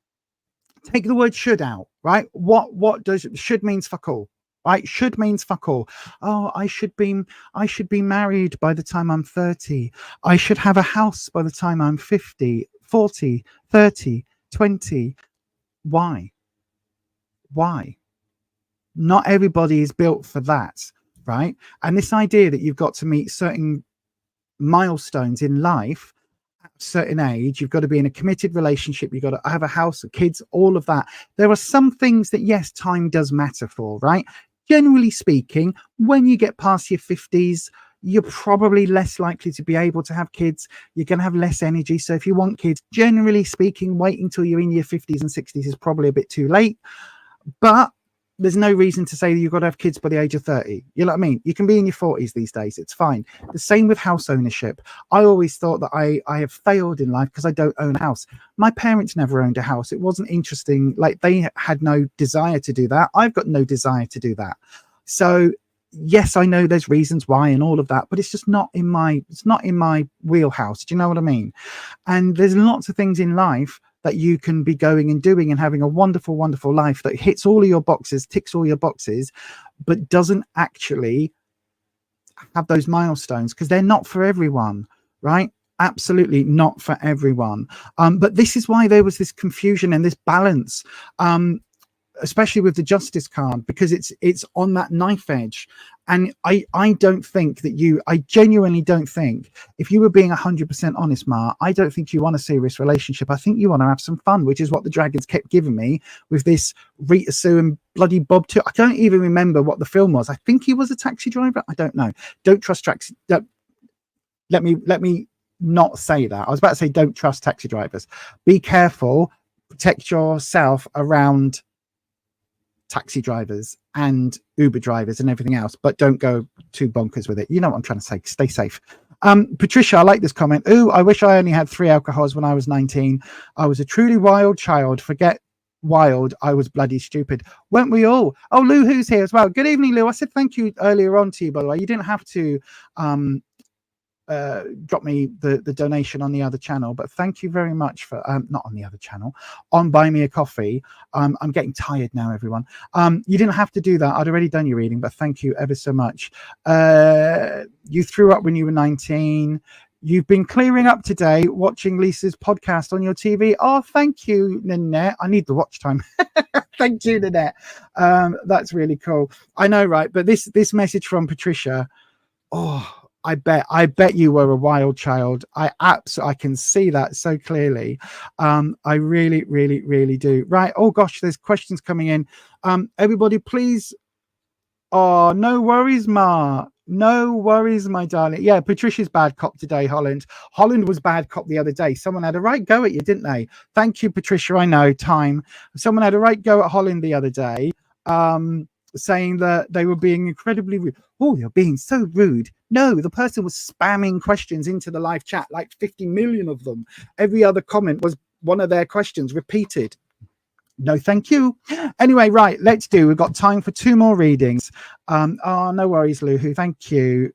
Take the word should out, right? What does should means fuck all, right? Should means fuck all. Oh, I should be married by the time I'm 30. I should have a house by the time I'm 50, 40, 30, 20. Why? Not everybody is built for that, right? And this idea that you've got to meet certain milestones in life at a certain age, you've got to be in a committed relationship, you've got to have a house, kids, all of that. There are some things that, yes, time does matter for, right? Generally speaking, when you get past your 50s, you're probably less likely to be able to have kids. You're going to have less energy. So if you want kids, generally speaking, waiting until you're in your 50s and 60s is probably a bit too late. But there's no reason to say that you've got to have kids by the age of 30. You know what I mean? You can be in your 40s these days. It's fine. The same with house ownership. I always thought that I have failed in life because I don't own a house. My parents never owned a house. It wasn't interesting. Like, they had no desire to do that. I've got no desire to do that. So yes, I know there's reasons why and all of that, but it's just not in my wheelhouse. Do you know what I mean? And there's lots of things in life that you can be going and doing and having a wonderful, wonderful life that hits all of your boxes, ticks all your boxes, but doesn't actually have those milestones because they're not for everyone, right? Absolutely not for everyone. But this is why there was this confusion and this balance, especially with the justice card, because it's on that knife edge. And I don't think that I genuinely don't think, if you were being 100% honest, Ma, I don't think you want a serious relationship. I think you want to have some fun, which is what the dragons kept giving me with this Rita Sue and bloody Bob too. I don't even remember what the film was. I think he was a taxi driver. I don't know. Don't trust taxi. Let me not say that. I was about to say don't trust taxi drivers. Be careful. Protect yourself around taxi drivers and Uber drivers and everything else, but don't go too bonkers with it. You know what I'm trying to say. Stay safe. Patricia, I like this comment. Ooh, I wish I only had 3 alcohols when I was 19. I was a truly wild child. Forget wild. I was bloody stupid. Weren't we all? Oh, Lou, who's here as well. Good evening, Lou. I said thank you earlier on to you, by the way. You didn't have to drop me the donation on the other channel, but thank you very much for not on the other channel, on Buy Me a Coffee. I'm getting tired now, everyone. You didn't have to do that. I'd already done your reading, but thank you ever so much. You threw up when you were 19. You've been clearing up today watching Lisa's podcast on your TV. Oh, thank you, Nanette. I need the watch time. Thank you, Nanette. That's really cool. I know, right? But this message from Patricia, oh, I bet you were a wild child. I can see that so clearly. I really, really, really do. Right. Oh gosh, there's questions coming in. Everybody, please. Oh, no worries, Ma. No worries, my darling. Yeah, Patricia's bad cop today, Holland. Holland was bad cop the other day. Someone had a right go at you, didn't they? Thank you, Patricia. I know, time. Someone had a right go at Holland the other day, saying that they were being incredibly rude. Oh, you're being so rude. No, the person was spamming questions into the live chat, like 50 million of them. Every other comment was one of their questions repeated. No, thank you. Anyway, right, we've got time for 2 more readings. Oh, no worries, Luhu. Thank you,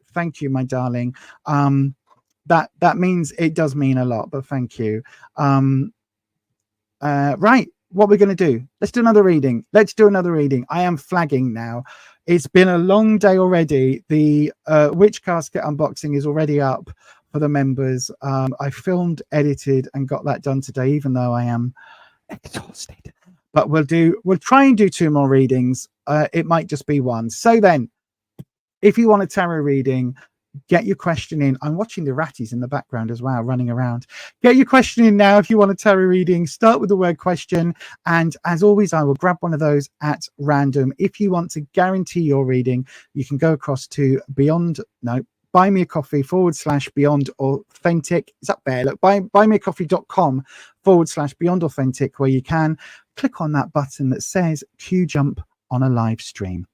my darling. That means, it does mean a lot, but thank you. Right, what we're going to do, let's do another reading. I am flagging now. It's been a long day already. The Witch Casket unboxing is already up for the members. I filmed, edited, and got that done today, even though I am exhausted. But we'll try and do 2 more readings. It might just be 1. So then, if you want a tarot reading, get your question in. I'm watching the ratties in the background as well, running around. Get your question in now if you want a tarot reading. Start with the word question. And as always, I will grab one of those at random. If you want to guarantee your reading, you can go across to Buy Me a Coffee /Beyond Authentic. It's up there. Look, buymeacoffee.com/Beyond Authentic, where you can click on that button that says QJUMP on a live stream.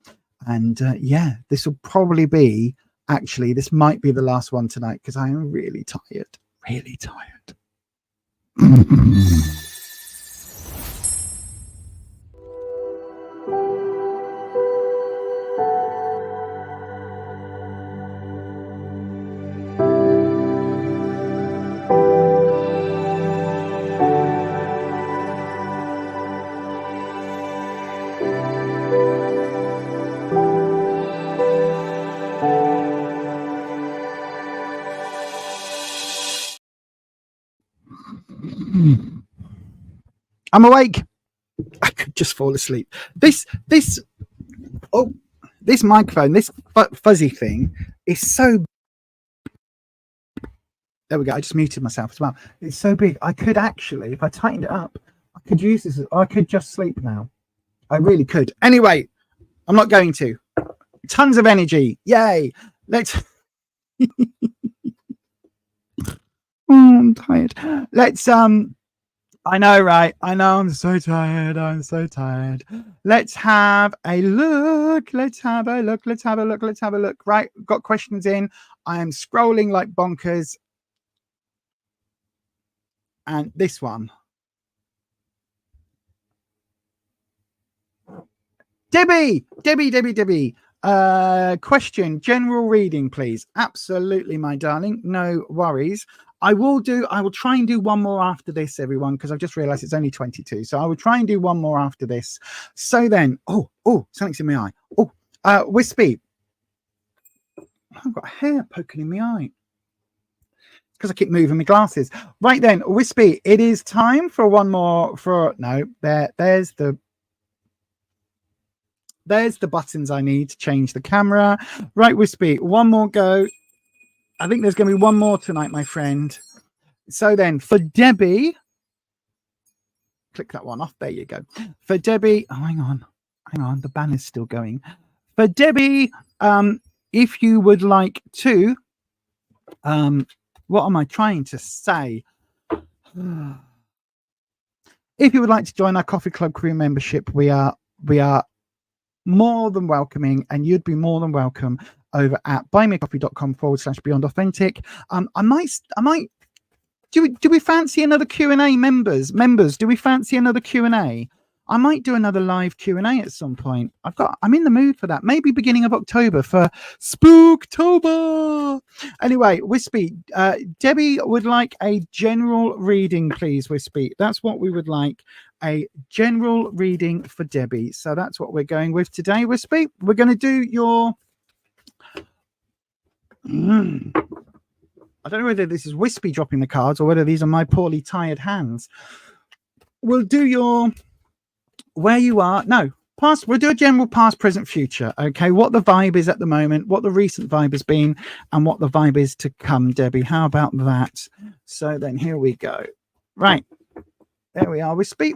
And yeah, this will probably be, actually, this might be the last one tonight because I am really tired. Really tired. I'm awake. I could just fall asleep. This microphone, this fuzzy thing is so. There we go. I just muted myself as well. It's so big. I could actually, if I tightened it up, I could use this. I could just sleep now. I really could. Anyway, I'm not going to. Tons of energy. Yay. Let's. I'm tired. Let's I know, right? I know. I'm so tired. I'm so tired. Let's have a look. Let's have a look. Let's have a look. Let's have a look. Right. Got questions in. I am scrolling like bonkers. And this one. Debbie. Question, general reading, please. Absolutely, my darling. No worries. I will try and do one more after this, everyone, because I've just realized it's only 22. So I will try and do one more after this. So then, oh, something's in my eye. Wispy. I've got hair poking in my eye. Because I keep moving my glasses. Right then, Wispy, it is time for one more. There's the buttons I need to change the camera. Right, Wispy, one more go. I think there's going to be one more tonight, my friend. So then, for Debbie, click that one off. There you go. For Debbie, hang on. The banner's still going. For Debbie, if you would like to, what am I trying to say? If you would like to join our Coffee Club crew membership, we are more than welcoming, and you'd be more than welcome over at buymeacoffee.com/beyond-authentic. I might do we fancy another Q&A, members? Do we fancy another Q&A? I might do another live Q&A at some point. I'm in the mood for that. Maybe beginning of October for Spooktober. Anyway, Wispy, Debbie would like a general reading, please, Wispy. That's what we would like. A general reading for Debbie. So that's what we're going with today, Wispy. We're going to do your... I don't know whether this is Wispy dropping the cards or whether these are my poorly tired hands. We'll do your... where you are. No, past. We'll do a general past, present, future. Okay, what the vibe is at the moment, what the recent vibe has been, and what the vibe is to come, Debbie. How about that? So then here we go. Right. There we are, Wispy.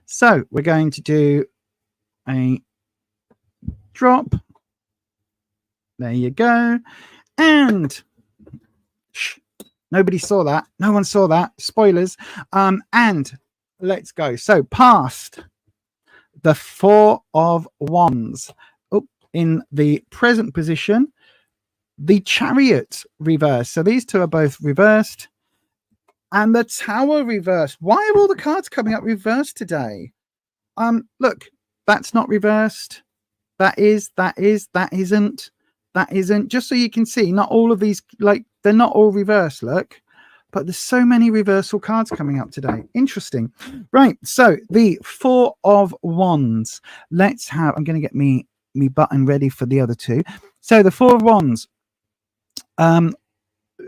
So we're going to do a drop. There you go. And nobody saw that. No one saw that. Spoilers. And let's go. So past, the Four of Wands. In the present position, the Chariot reversed. So these two are both reversed. And the Tower reversed. Why are all the cards coming up reversed today? Look, that's not reversed. That isn't. Just so you can see, not all of these, like, they're not all reversed, look. But there's so many reversal cards coming up today. Interesting. Right, so the Four of Wands. Let's have, I'm going to get me button ready for the other two. So the Four of Wands.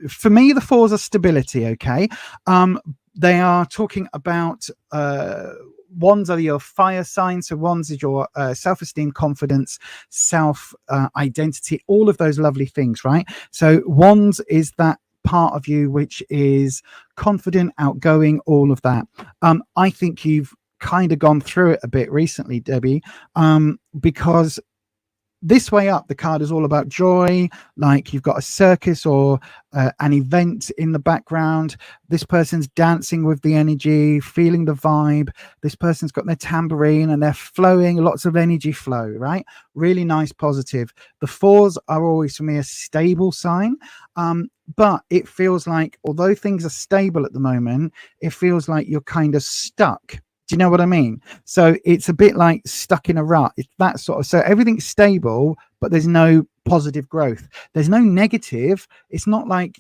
For me, the fours are stability, okay? They are talking about wands are your fire sign. So wands is your self-esteem, confidence, self-identity, all of those lovely things, right? So wands is that part of you which is confident, outgoing, all of that. I think you've kind of gone through it a bit recently, Debbie, because this way up, the card is all about joy, like you've got a circus or an event in the background. This person's dancing with the energy, feeling the vibe. This person's got their tambourine and they're flowing, lots of energy flow, right? Really nice, positive. The fours are always, for me, a stable sign. But it feels like, although things are stable at the moment, it feels like you're kind of stuck. Do you know what I mean? So it's a bit like stuck in a rut. It's that sort of, so everything's stable, but there's no positive growth. There's no negative. It's not like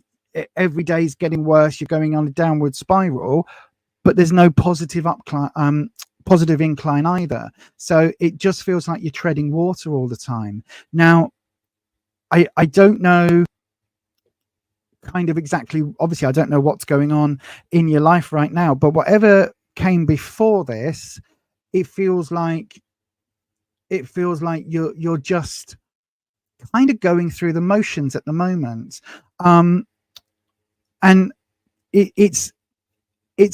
every day is getting worse. You're going on a downward spiral, but there's no positive positive incline either. So it just feels like you're treading water all the time. Now, I don't know kind of exactly, obviously I don't know what's going on in your life right now, but whatever came before this, it feels like you're just kind of going through the motions at the moment. And it's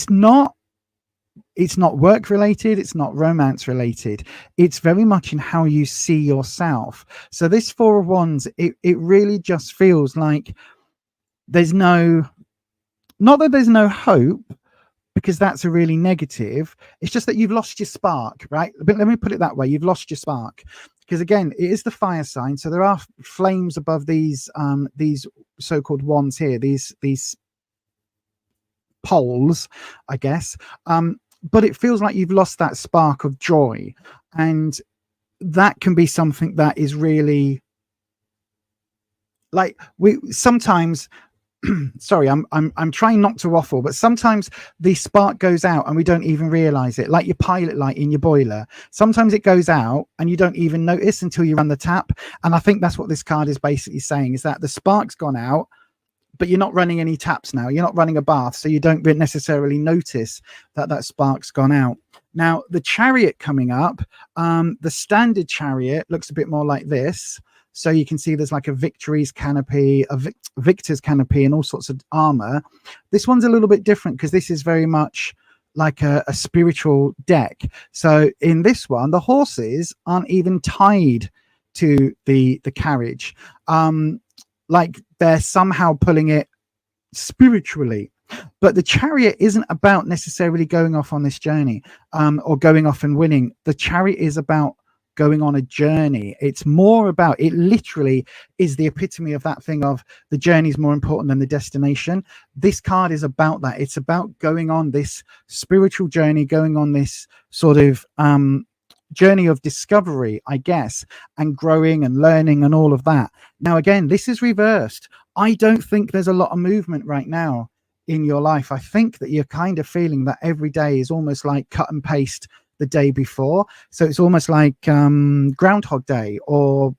not work related, it's not romance related, it's very much in how you see yourself. So this Four of Wands, it really just feels like there's not that there's no hope, because that's a really negative. It's just that you've lost your spark, right? But let me put it that way: you've lost your spark, because again, it is the fire sign, so there are flames above these so-called wands here, these poles, I guess. But it feels like you've lost that spark of joy, and that can be something that is really like, we sometimes sorry, I'm trying not to waffle, but sometimes the spark goes out and we don't even realize it, like your pilot light in your boiler. Sometimes it goes out and you don't even notice until you run the tap. And I think that's what this card is basically saying, is that the spark's gone out, but you're not running any taps now, you're not running a bath, so you don't necessarily notice that that spark's gone out. Now the Chariot coming up, the standard Chariot looks a bit more like this. So you can see there's like a victory's canopy, a victor's canopy, and all sorts of armor. This one's a little bit different because this is very much like a spiritual deck. So in this one, the horses aren't even tied to the carriage. Like they're somehow pulling it spiritually. But the Chariot isn't about necessarily going off on this journey, or going off and winning. The Chariot is about going on a journey. It's more about, it literally is the epitome of that thing of the journey is more important than the destination. This card is about that. It's about going on this spiritual journey, going on this sort of journey of discovery, I guess, and growing and learning and all of that. Now again, this is reversed. I don't think there's a lot of movement right now in your life. I think that you're kind of feeling that every day is almost like cut and paste the day before. So it's almost like Groundhog Day or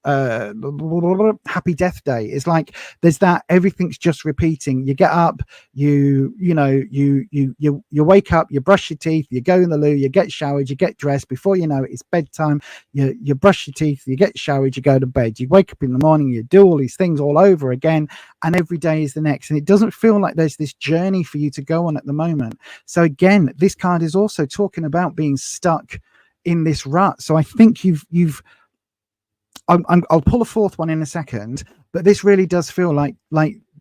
Happy Death Day. It's like there's that, everything's just repeating. You get up, you wake up, you brush your teeth, you go in the loo, you get showered, you get dressed. Before you know it, it's bedtime. You brush your teeth, you get showered, you go to bed. You wake up in the morning, you do all these things all over again, and every day is the next. And it doesn't feel like there's this journey for you to go on at the moment. So again, this card is also talking about being stuck in this rut. So I think I'll pull a fourth one in a second, but this really does feel like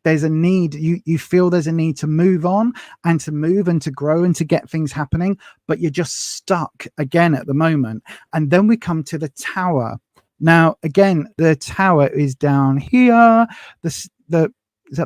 there's a need. You feel there's a need to move on and to move and to grow and to get things happening, but you're just stuck again at the moment. And then we come to the Tower. Now again, the Tower is down here. Is that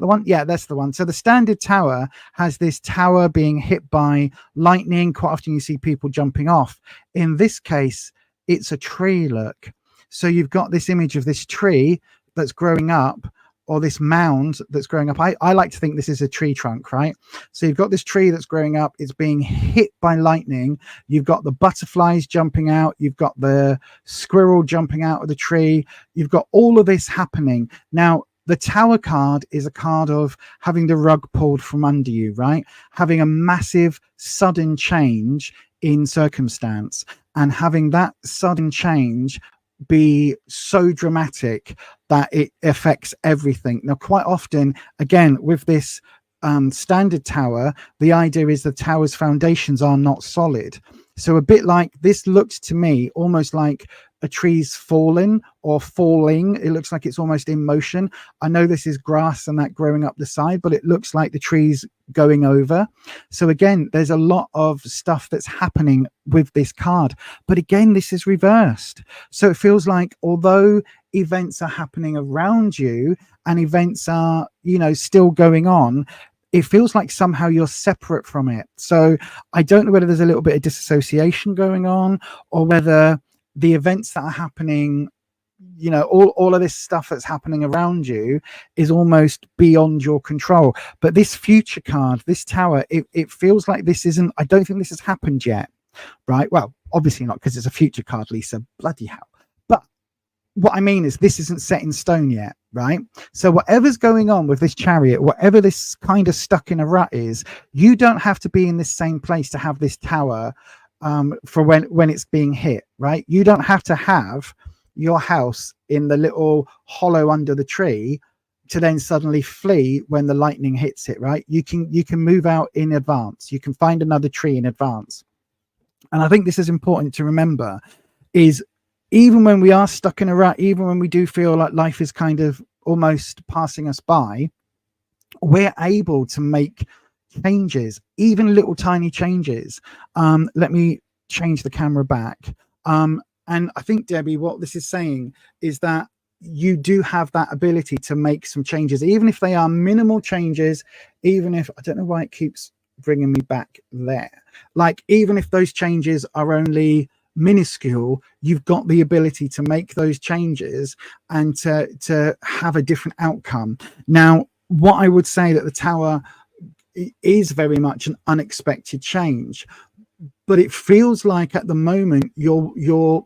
the one? Yeah, that's the one. So the standard Tower has this tower being hit by lightning. Quite often you see people jumping off. In this case, it's a tree, look. So you've got this image of this tree that's growing up, or this mound that's growing up. I like to think this is a tree trunk, right? So you've got this tree that's growing up. It's being hit by lightning. You've got the butterflies jumping out. You've got the squirrel jumping out of the tree. You've got all of this happening. Now, the Tower card is a card of having the rug pulled from under you, right? Having a massive sudden change in circumstance, and having that sudden change be so dramatic that it affects everything. Now, quite often, again, with this standard Tower, the idea is the Tower's foundations are not solid. So a bit like this looks to me almost like a tree's fallen or falling. It looks like it's almost in motion. I know this is grass and that growing up the side, but it looks like the tree's going over. So again, there's a lot of stuff that's happening with this card. But again, this is reversed. So it feels like although events are happening around you and events are, still going on, it feels like somehow you're separate from it. So I don't know whether there's a little bit of disassociation going on, or whether the events that are happening, all of this stuff that's happening around you is almost beyond your control. But this Future card, this Tower, it feels like this isn't, I don't think this has happened yet, right? Well, obviously not, because it's a future card, Lisa, bloody hell. But what I mean is this isn't set in stone yet, right? So whatever's going on with this chariot, whatever this kind of stuck in a rut is, you don't have to be in this same place to have this tower for when it's being hit, right? You don't have to have your house in the little hollow under the tree to then suddenly flee when the lightning hits it, right? You can move out in advance. You can find another tree in advance. And I think this is important to remember, is even when we are stuck in a rut, even when we do feel like life is kind of almost passing us by, we're able to make changes, even little tiny changes. Let me change the camera back. And I think, Debbie, what this is saying is that you do have that ability to make some changes, even if they are minimal changes, even if, I don't know why it keeps bringing me back there. Like, even if those changes are only minuscule, you've got the ability to make those changes and to have a different outcome. Now, what I would say that the tower is very much an unexpected change, but it feels like at the moment you're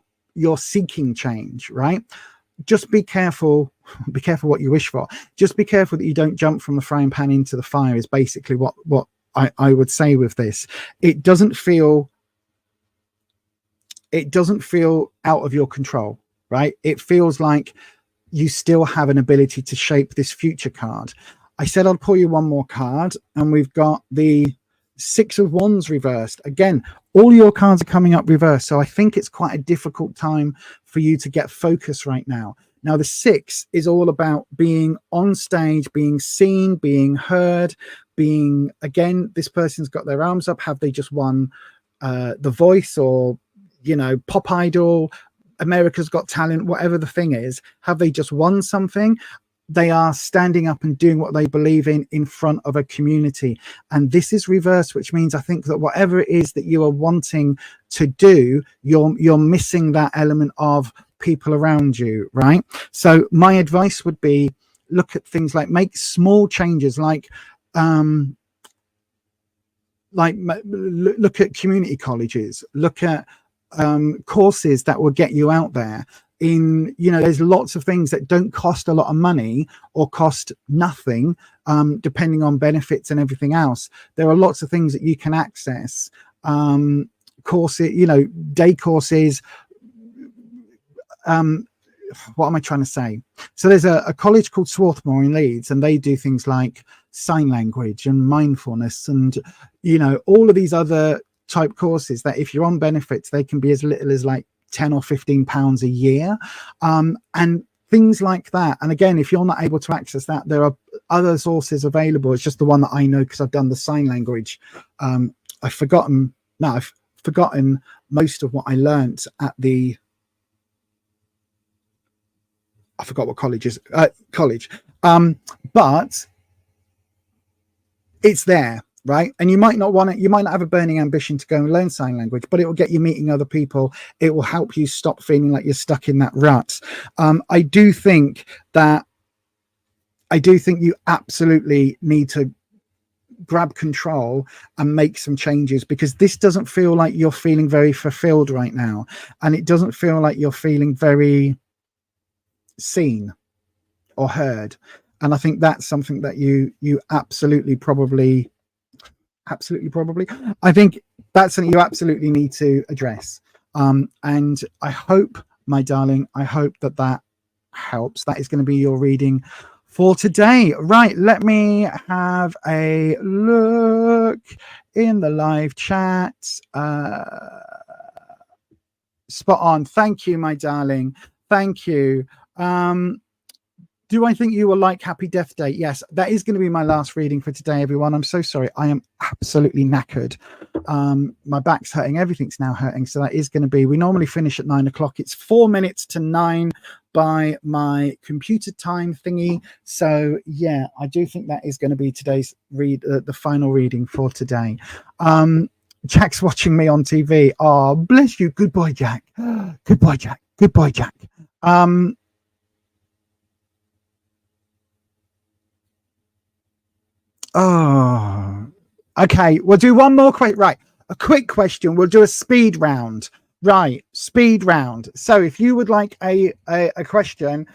seeking change, right? Just be careful what you wish for. Just be careful that you don't jump from the frying pan into the fire, is basically what I would say with this. It doesn't feel out of your control, right? It feels like you still have an ability to shape this future card. I said I'll pull you one more card, and we've got the Six of Wands reversed. Again, all your cards are coming up reversed, so I think it's quite a difficult time for you to get focus right now. Now, the Six is all about being on stage, being seen, being heard, being, again, this person's got their arms up. Have they just won The Voice, or, you know, Pop Idol, America's Got Talent, whatever the thing is? Have they just won something? They are standing up and doing what they believe in front of a community. And this is reversed, which means I think that whatever it is that you are wanting to do, you're missing that element of people around you, right? So my advice would be, look at things like, make small changes, like look at community colleges, look at courses that will get you out there. In, you know, there's lots of things that don't cost a lot of money or cost nothing, depending on benefits and everything else. There are lots of things that you can access, courses, you know, day courses. What am I trying to say? So there's a college called Swarthmore in Leeds, and they do things like sign language and mindfulness, and, you know, all of these other type courses that if you're on benefits, they can be as little as like £10 or £15 a year, and things like that. And again, if you're not able to access that, there are other sources available. It's just the one that I know because I've done the sign language. I've forgotten most of what I learnt at the, I forgot what college is, but it's there, right? And you might not want it, you might not have a burning ambition to go and learn sign language, but it will get you meeting other people. It will help you stop feeling like you're stuck in that rut. I do think you absolutely need to grab control and make some changes, because this doesn't feel like you're feeling very fulfilled right now, and it doesn't feel like you're feeling very seen or heard. And I think that's something that you absolutely probably I think that's something you absolutely need to address. And I hope, my darling, I hope that helps. That is going to be your reading for today. Right, let me have a look in the live chat. Spot on. Thank you, my darling. Thank you. Do I think you will like Happy Death Day? Yes, that is going to be my last reading for today, everyone. I'm so sorry. I am absolutely knackered. My back's hurting. Everything's now hurting. So that is going to be, we normally finish at 9 o'clock. It's 4 minutes to 9 by my computer time thingy. So yeah, I do think that is going to be today's the final reading for today. Jack's watching me on TV. Oh, bless you. Good boy, Jack. Good boy, Jack. Good boy, Jack. Oh, okay. We'll do one more quick. Right, a quick question. We'll do a speed round Right, speed round. So if you would like a question,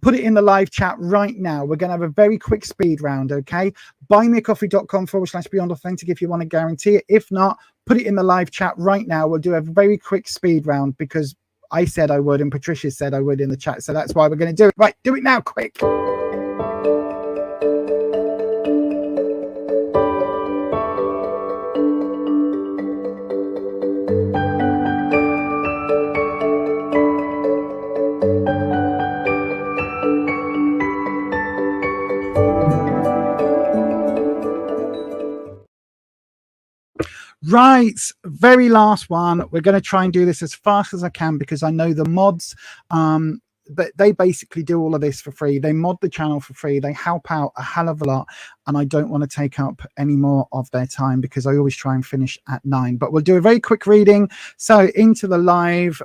put it in the live chat right now. We're going to have a very quick speed round, okay? buymeacoffee.com/beyond authentic if you want to guarantee it. If not, put it in the live chat right now. We'll do a very quick speed round because I said I would and Patricia said I would in the chat. So that's why we're going to do it. Right, do it now, quick. Right, very last one. We're going to try and do this as fast as I can because I know the mods, they basically do all of this for free. They mod the channel for free. They help out a hell of a lot, and I don't want to take up any more of their time because I always try and finish at 9. But we'll do a very quick reading. So into the live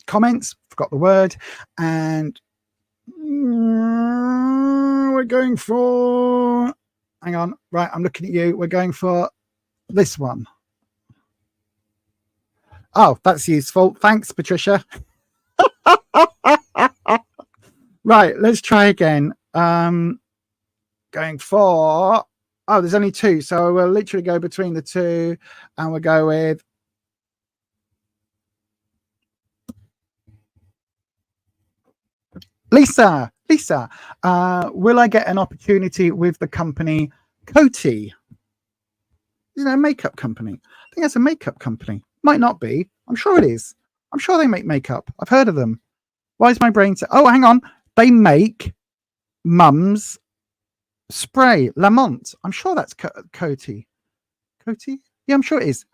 comments, forgot the word, and we're going for, hang on, right, I'm looking at you. We're going for this one. Oh, that's useful. Thanks, Patricia. Right, let's try again. Going for, oh, there's only 2, so we'll literally go between the 2 and we'll go with Lisa. Will I get an opportunity with the company Coty? Is it a makeup company? I think that's a makeup company. Might not be. I'm sure it is. I'm sure they make makeup. I've heard of them. Why is my brain oh, hang on. They make Mum's spray, Lamont. I'm sure that's Coty. Coty? Yeah, I'm sure it is.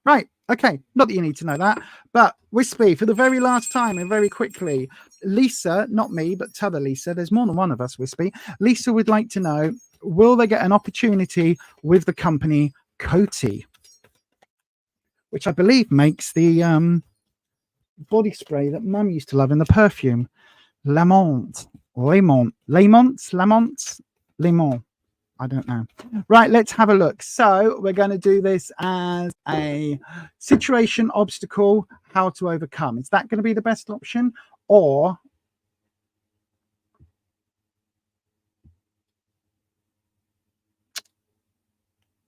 Right. Okay. Not that you need to know that. But Wispy, for the very last time and very quickly, Lisa, not me, but t'other Lisa. There's more than one of us, Wispy. Lisa would like to know, will they get an opportunity with the company Coty, which I believe makes the body spray that Mum used to love in the perfume. Lamont. I don't know. Right, let's have a look. So we're going to do this as a situation, obstacle, how to overcome. Is that going to be the best option? Or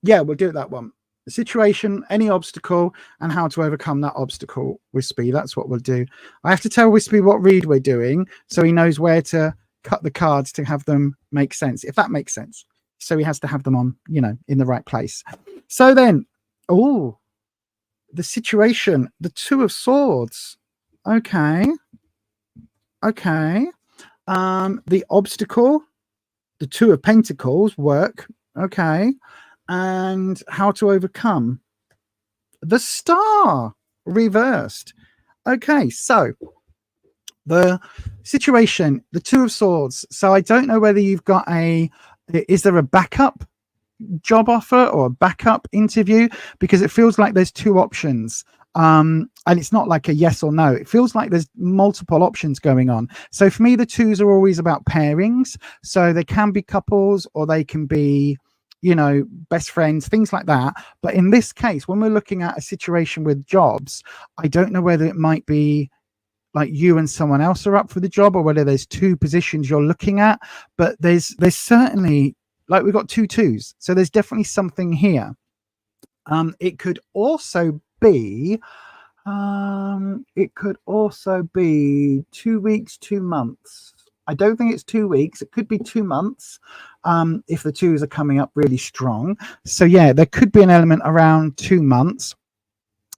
yeah, we'll do that one. The situation, any obstacle, and how to overcome that obstacle. Wispy, that's what we'll do. I have to tell Wispy what read we're doing so he knows where to cut the cards to have them make sense, if that makes sense. So he has to have them on, you know, in the right place. So then, oh, the situation, the 2 of Swords. Okay. The obstacle, the 2 of Pentacles, work. Okay. And how to overcome, the Star reversed. Okay, so the situation, the 2 of Swords. So I don't know whether you've got is there a backup job offer or a backup interview, because it feels like there's 2 options. And it's not like a yes or no. It feels like there's multiple options going on. So for me, the 2s are always about pairings. So they can be couples or they can be, you know, best friends, things like that. But in this case, when we're looking at a situation with jobs, I don't know whether it might be like you and someone else are up for the job, or whether there's 2 positions you're looking at. But there's certainly, like, we've got 2 2s, so there's definitely something here. It could also be 2 weeks, 2 months. I don't think it's 2 weeks. It could be 2 months if the 2s are coming up really strong. So yeah, there could be an element around 2 months.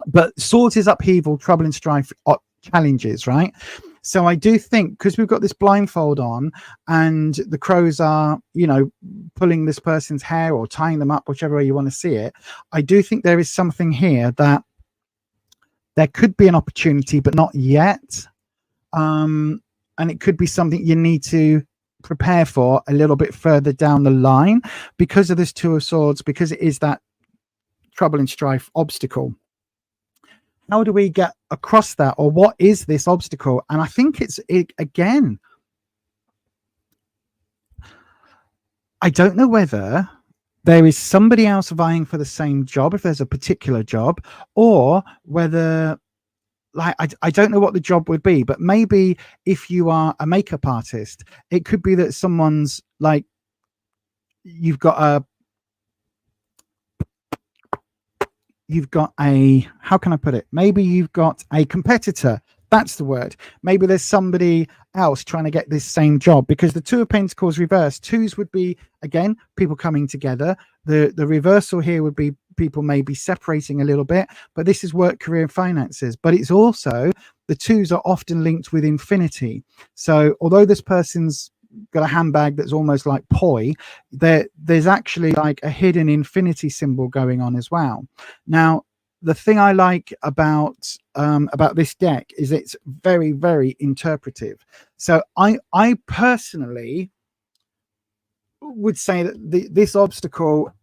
But Swords is upheaval, trouble and strife, challenges, right? So I do think, because we've got this blindfold on and the crows are, you know, pulling this person's hair or tying them up, whichever way you want to see it, I do think there is something here that there could be an opportunity, but not yet. And it could be something you need to prepare for a little bit further down the line because of this 2 of Swords, because it is that trouble and strife obstacle. How do we get across that, or what is this obstacle? And I think again, I don't know whether there is somebody else vying for the same job, if there's a particular job, or whether, like, I don't know what the job would be, but maybe if you are a makeup artist, it could be that someone's like, you've got a, how can I put it? Maybe you've got a competitor. That's the word. Maybe there's somebody else trying to get this same job, because the Two of Pentacles reversed. Twos would be, again, people coming together. The reversal here would be people maybe separating a little bit, but this is work, career, and finances. But it's also, the twos are often linked with infinity. So although this person's got a handbag that's almost like poi, there's actually like a hidden infinity symbol going on as well. Now, the thing I like about this deck is it's very, very interpretive. So I personally would say that this obstacle,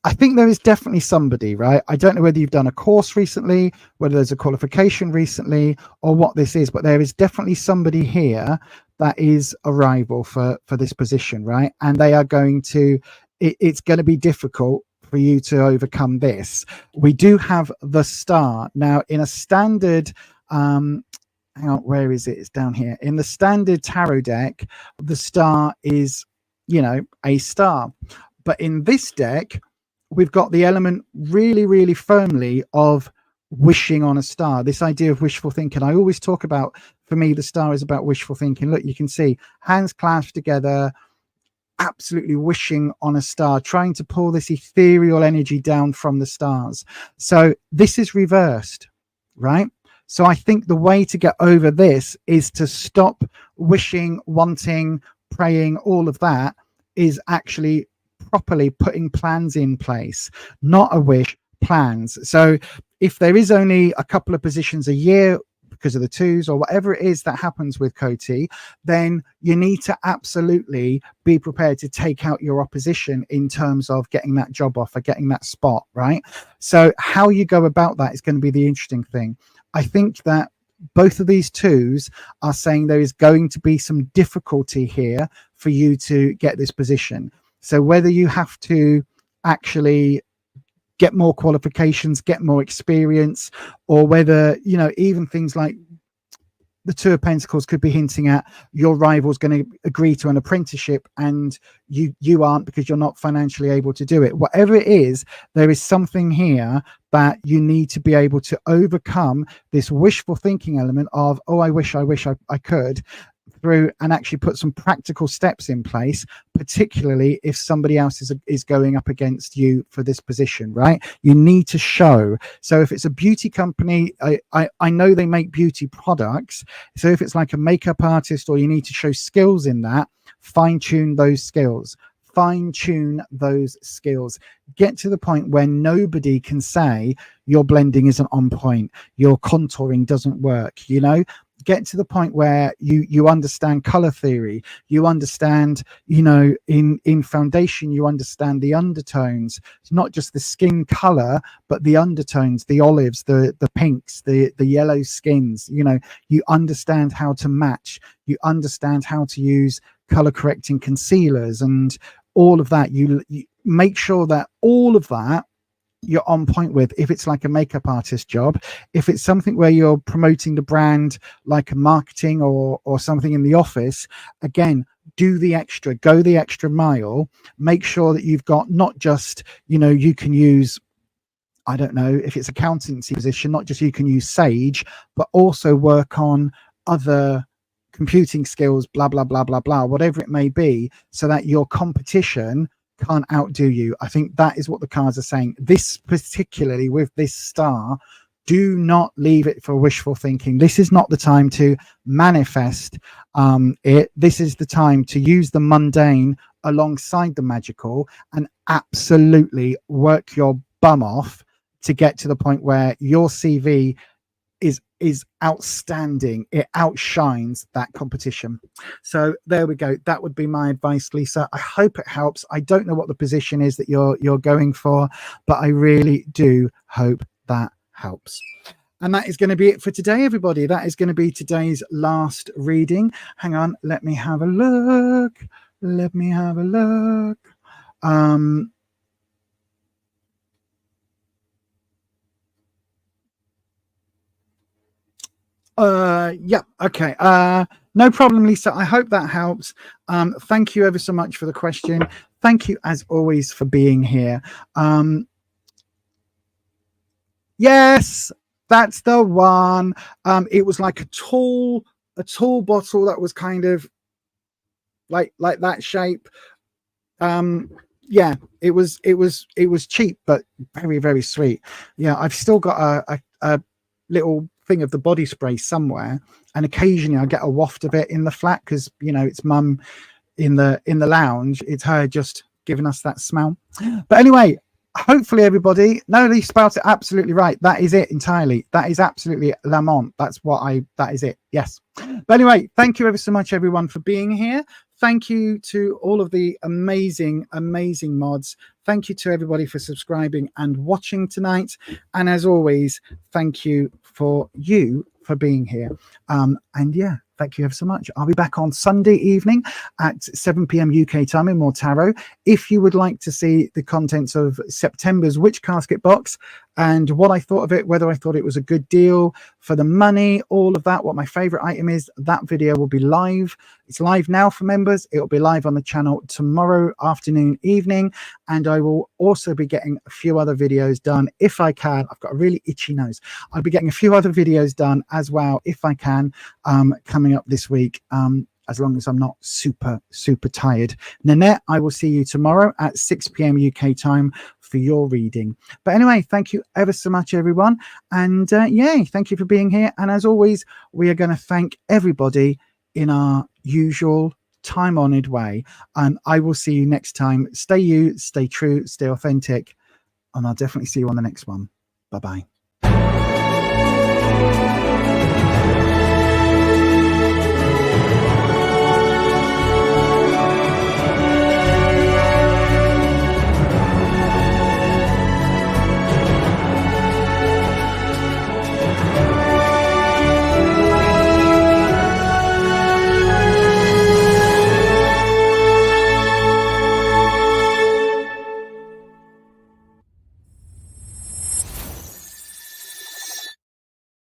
I think there is definitely somebody, right? I don't know whether you've done a course recently, whether there's a qualification recently, or what this is, but there is definitely somebody here that is a rival for this position, right? And they are going to, it's going to be difficult for you to overcome this. We do have the star. Now, in a standard, hang on, where is it? It's down here. In the standard tarot deck, the star is, you know, a star. But in this deck, we've got the element really, really firmly of wishing on a star. This idea of wishful thinking. I always talk about, for me, the star is about wishful thinking. Look, you can see hands clasped together, absolutely wishing on a star, trying to pull this ethereal energy down from the stars. So this is reversed, right? So I think the way to get over this is to stop wishing, wanting, praying, all of that, is actually properly putting plans in place, not a wish, plans. So if there is only a couple of positions a year because of the twos or whatever it is that happens with Coty, then you need to absolutely be prepared to take out your opposition in terms of getting that job offer, getting that spot, right? So how you go about that is going to be the interesting thing. I think that both of these twos are saying there is going to be some difficulty here for you to get this position. So whether you have to actually get more qualifications, get more experience, or whether, you know, even things like the Two of Pentacles could be hinting at your rival's going to agree to an apprenticeship and you aren't, because you're not financially able to do it. Whatever it is, there is something here that you need to be able to overcome this wishful thinking element of, oh, I wish I could, through, and actually put some practical steps in place, particularly if somebody else is going up against you for this position, right? You need to show. So if it's a beauty company, I know they make beauty products. So if it's like a makeup artist, or you need to show skills in that, fine-tune those skills. Fine-tune those skills. Get to the point where nobody can say your blending isn't on point, your contouring doesn't work, you know. Get to the point where you understand color theory, you understand, you know, in foundation, you understand the undertones. It's not just the skin color, but the undertones, the olives, the pinks, the yellow skins. You know, you understand how to match, you understand how to use color correcting concealers and all of that. You make sure that all of that you're on point with. If it's like a makeup artist job, if it's something where you're promoting the brand, like a marketing or something in the office, again, do the extra, go the extra mile. Make sure that you've got not just, you know, you can use, I don't know, if it's accountancy position, not just you can use Sage, but also work on other computing skills, blah, blah, blah, blah, blah, whatever it may be, so that your competition can't outdo you. I think that is what the cards are saying. This, particularly with this star, do not leave it for wishful thinking. This is not the time to manifest it. This is the time to use the mundane alongside the magical and absolutely work your bum off to get to the point where your CV is outstanding. It outshines that competition. So there we go. That would be my advice, Lisa. I hope it helps. I don't know what the position is that you're going for, but I really do hope that helps. And that is going to be it for today, everybody. That is going to be today's last reading. Hang on, let me have a look. Let me have a look. Yeah, okay. No problem, Lisa. I hope that helps. Thank you ever so much for the question. Thank you, as always, for being here. Yes, that's the one. It was like a tall bottle that was kind of like that shape. Yeah, it was cheap, but very, very sweet. Yeah, I've still got a little thing of the body spray somewhere, and occasionally I get a waft of it in the flat because, you know, it's mum in the lounge. It's her just giving us that smell. But anyway, hopefully everybody, no, they spelled it absolutely right. That is it entirely. That is absolutely Lamont. That is it. Yes. But anyway, thank you ever so much, everyone, for being here. Thank you to all of the amazing mods. Thank you to everybody for subscribing and watching tonight. And as always, thank you for being here. And yeah, thank you ever so much. I'll be back on Sunday evening at 7 p.m. UK time in more tarot. If you would like to see the contents of September's Witch Casket box and what I thought of it, whether I thought it was a good deal for the money, all of that, what my favorite item is, that video will be live. It's live now for members. It'll be live on the channel tomorrow afternoon, evening, and I will also be getting a few other videos done if I can. I've got a really itchy nose. I'll be getting a few other videos done as well if I can, coming up this week, as long as I'm not super tired. Nanette, I will see you tomorrow at 6 p.m. UK time for your reading. But anyway, thank you ever so much, everyone. And yay, thank you for being here. And as always, we are going to thank everybody in our usual time-honored way. And I will see you next time. Stay you, stay true, stay authentic. And I'll definitely see you on the next one. Bye-bye.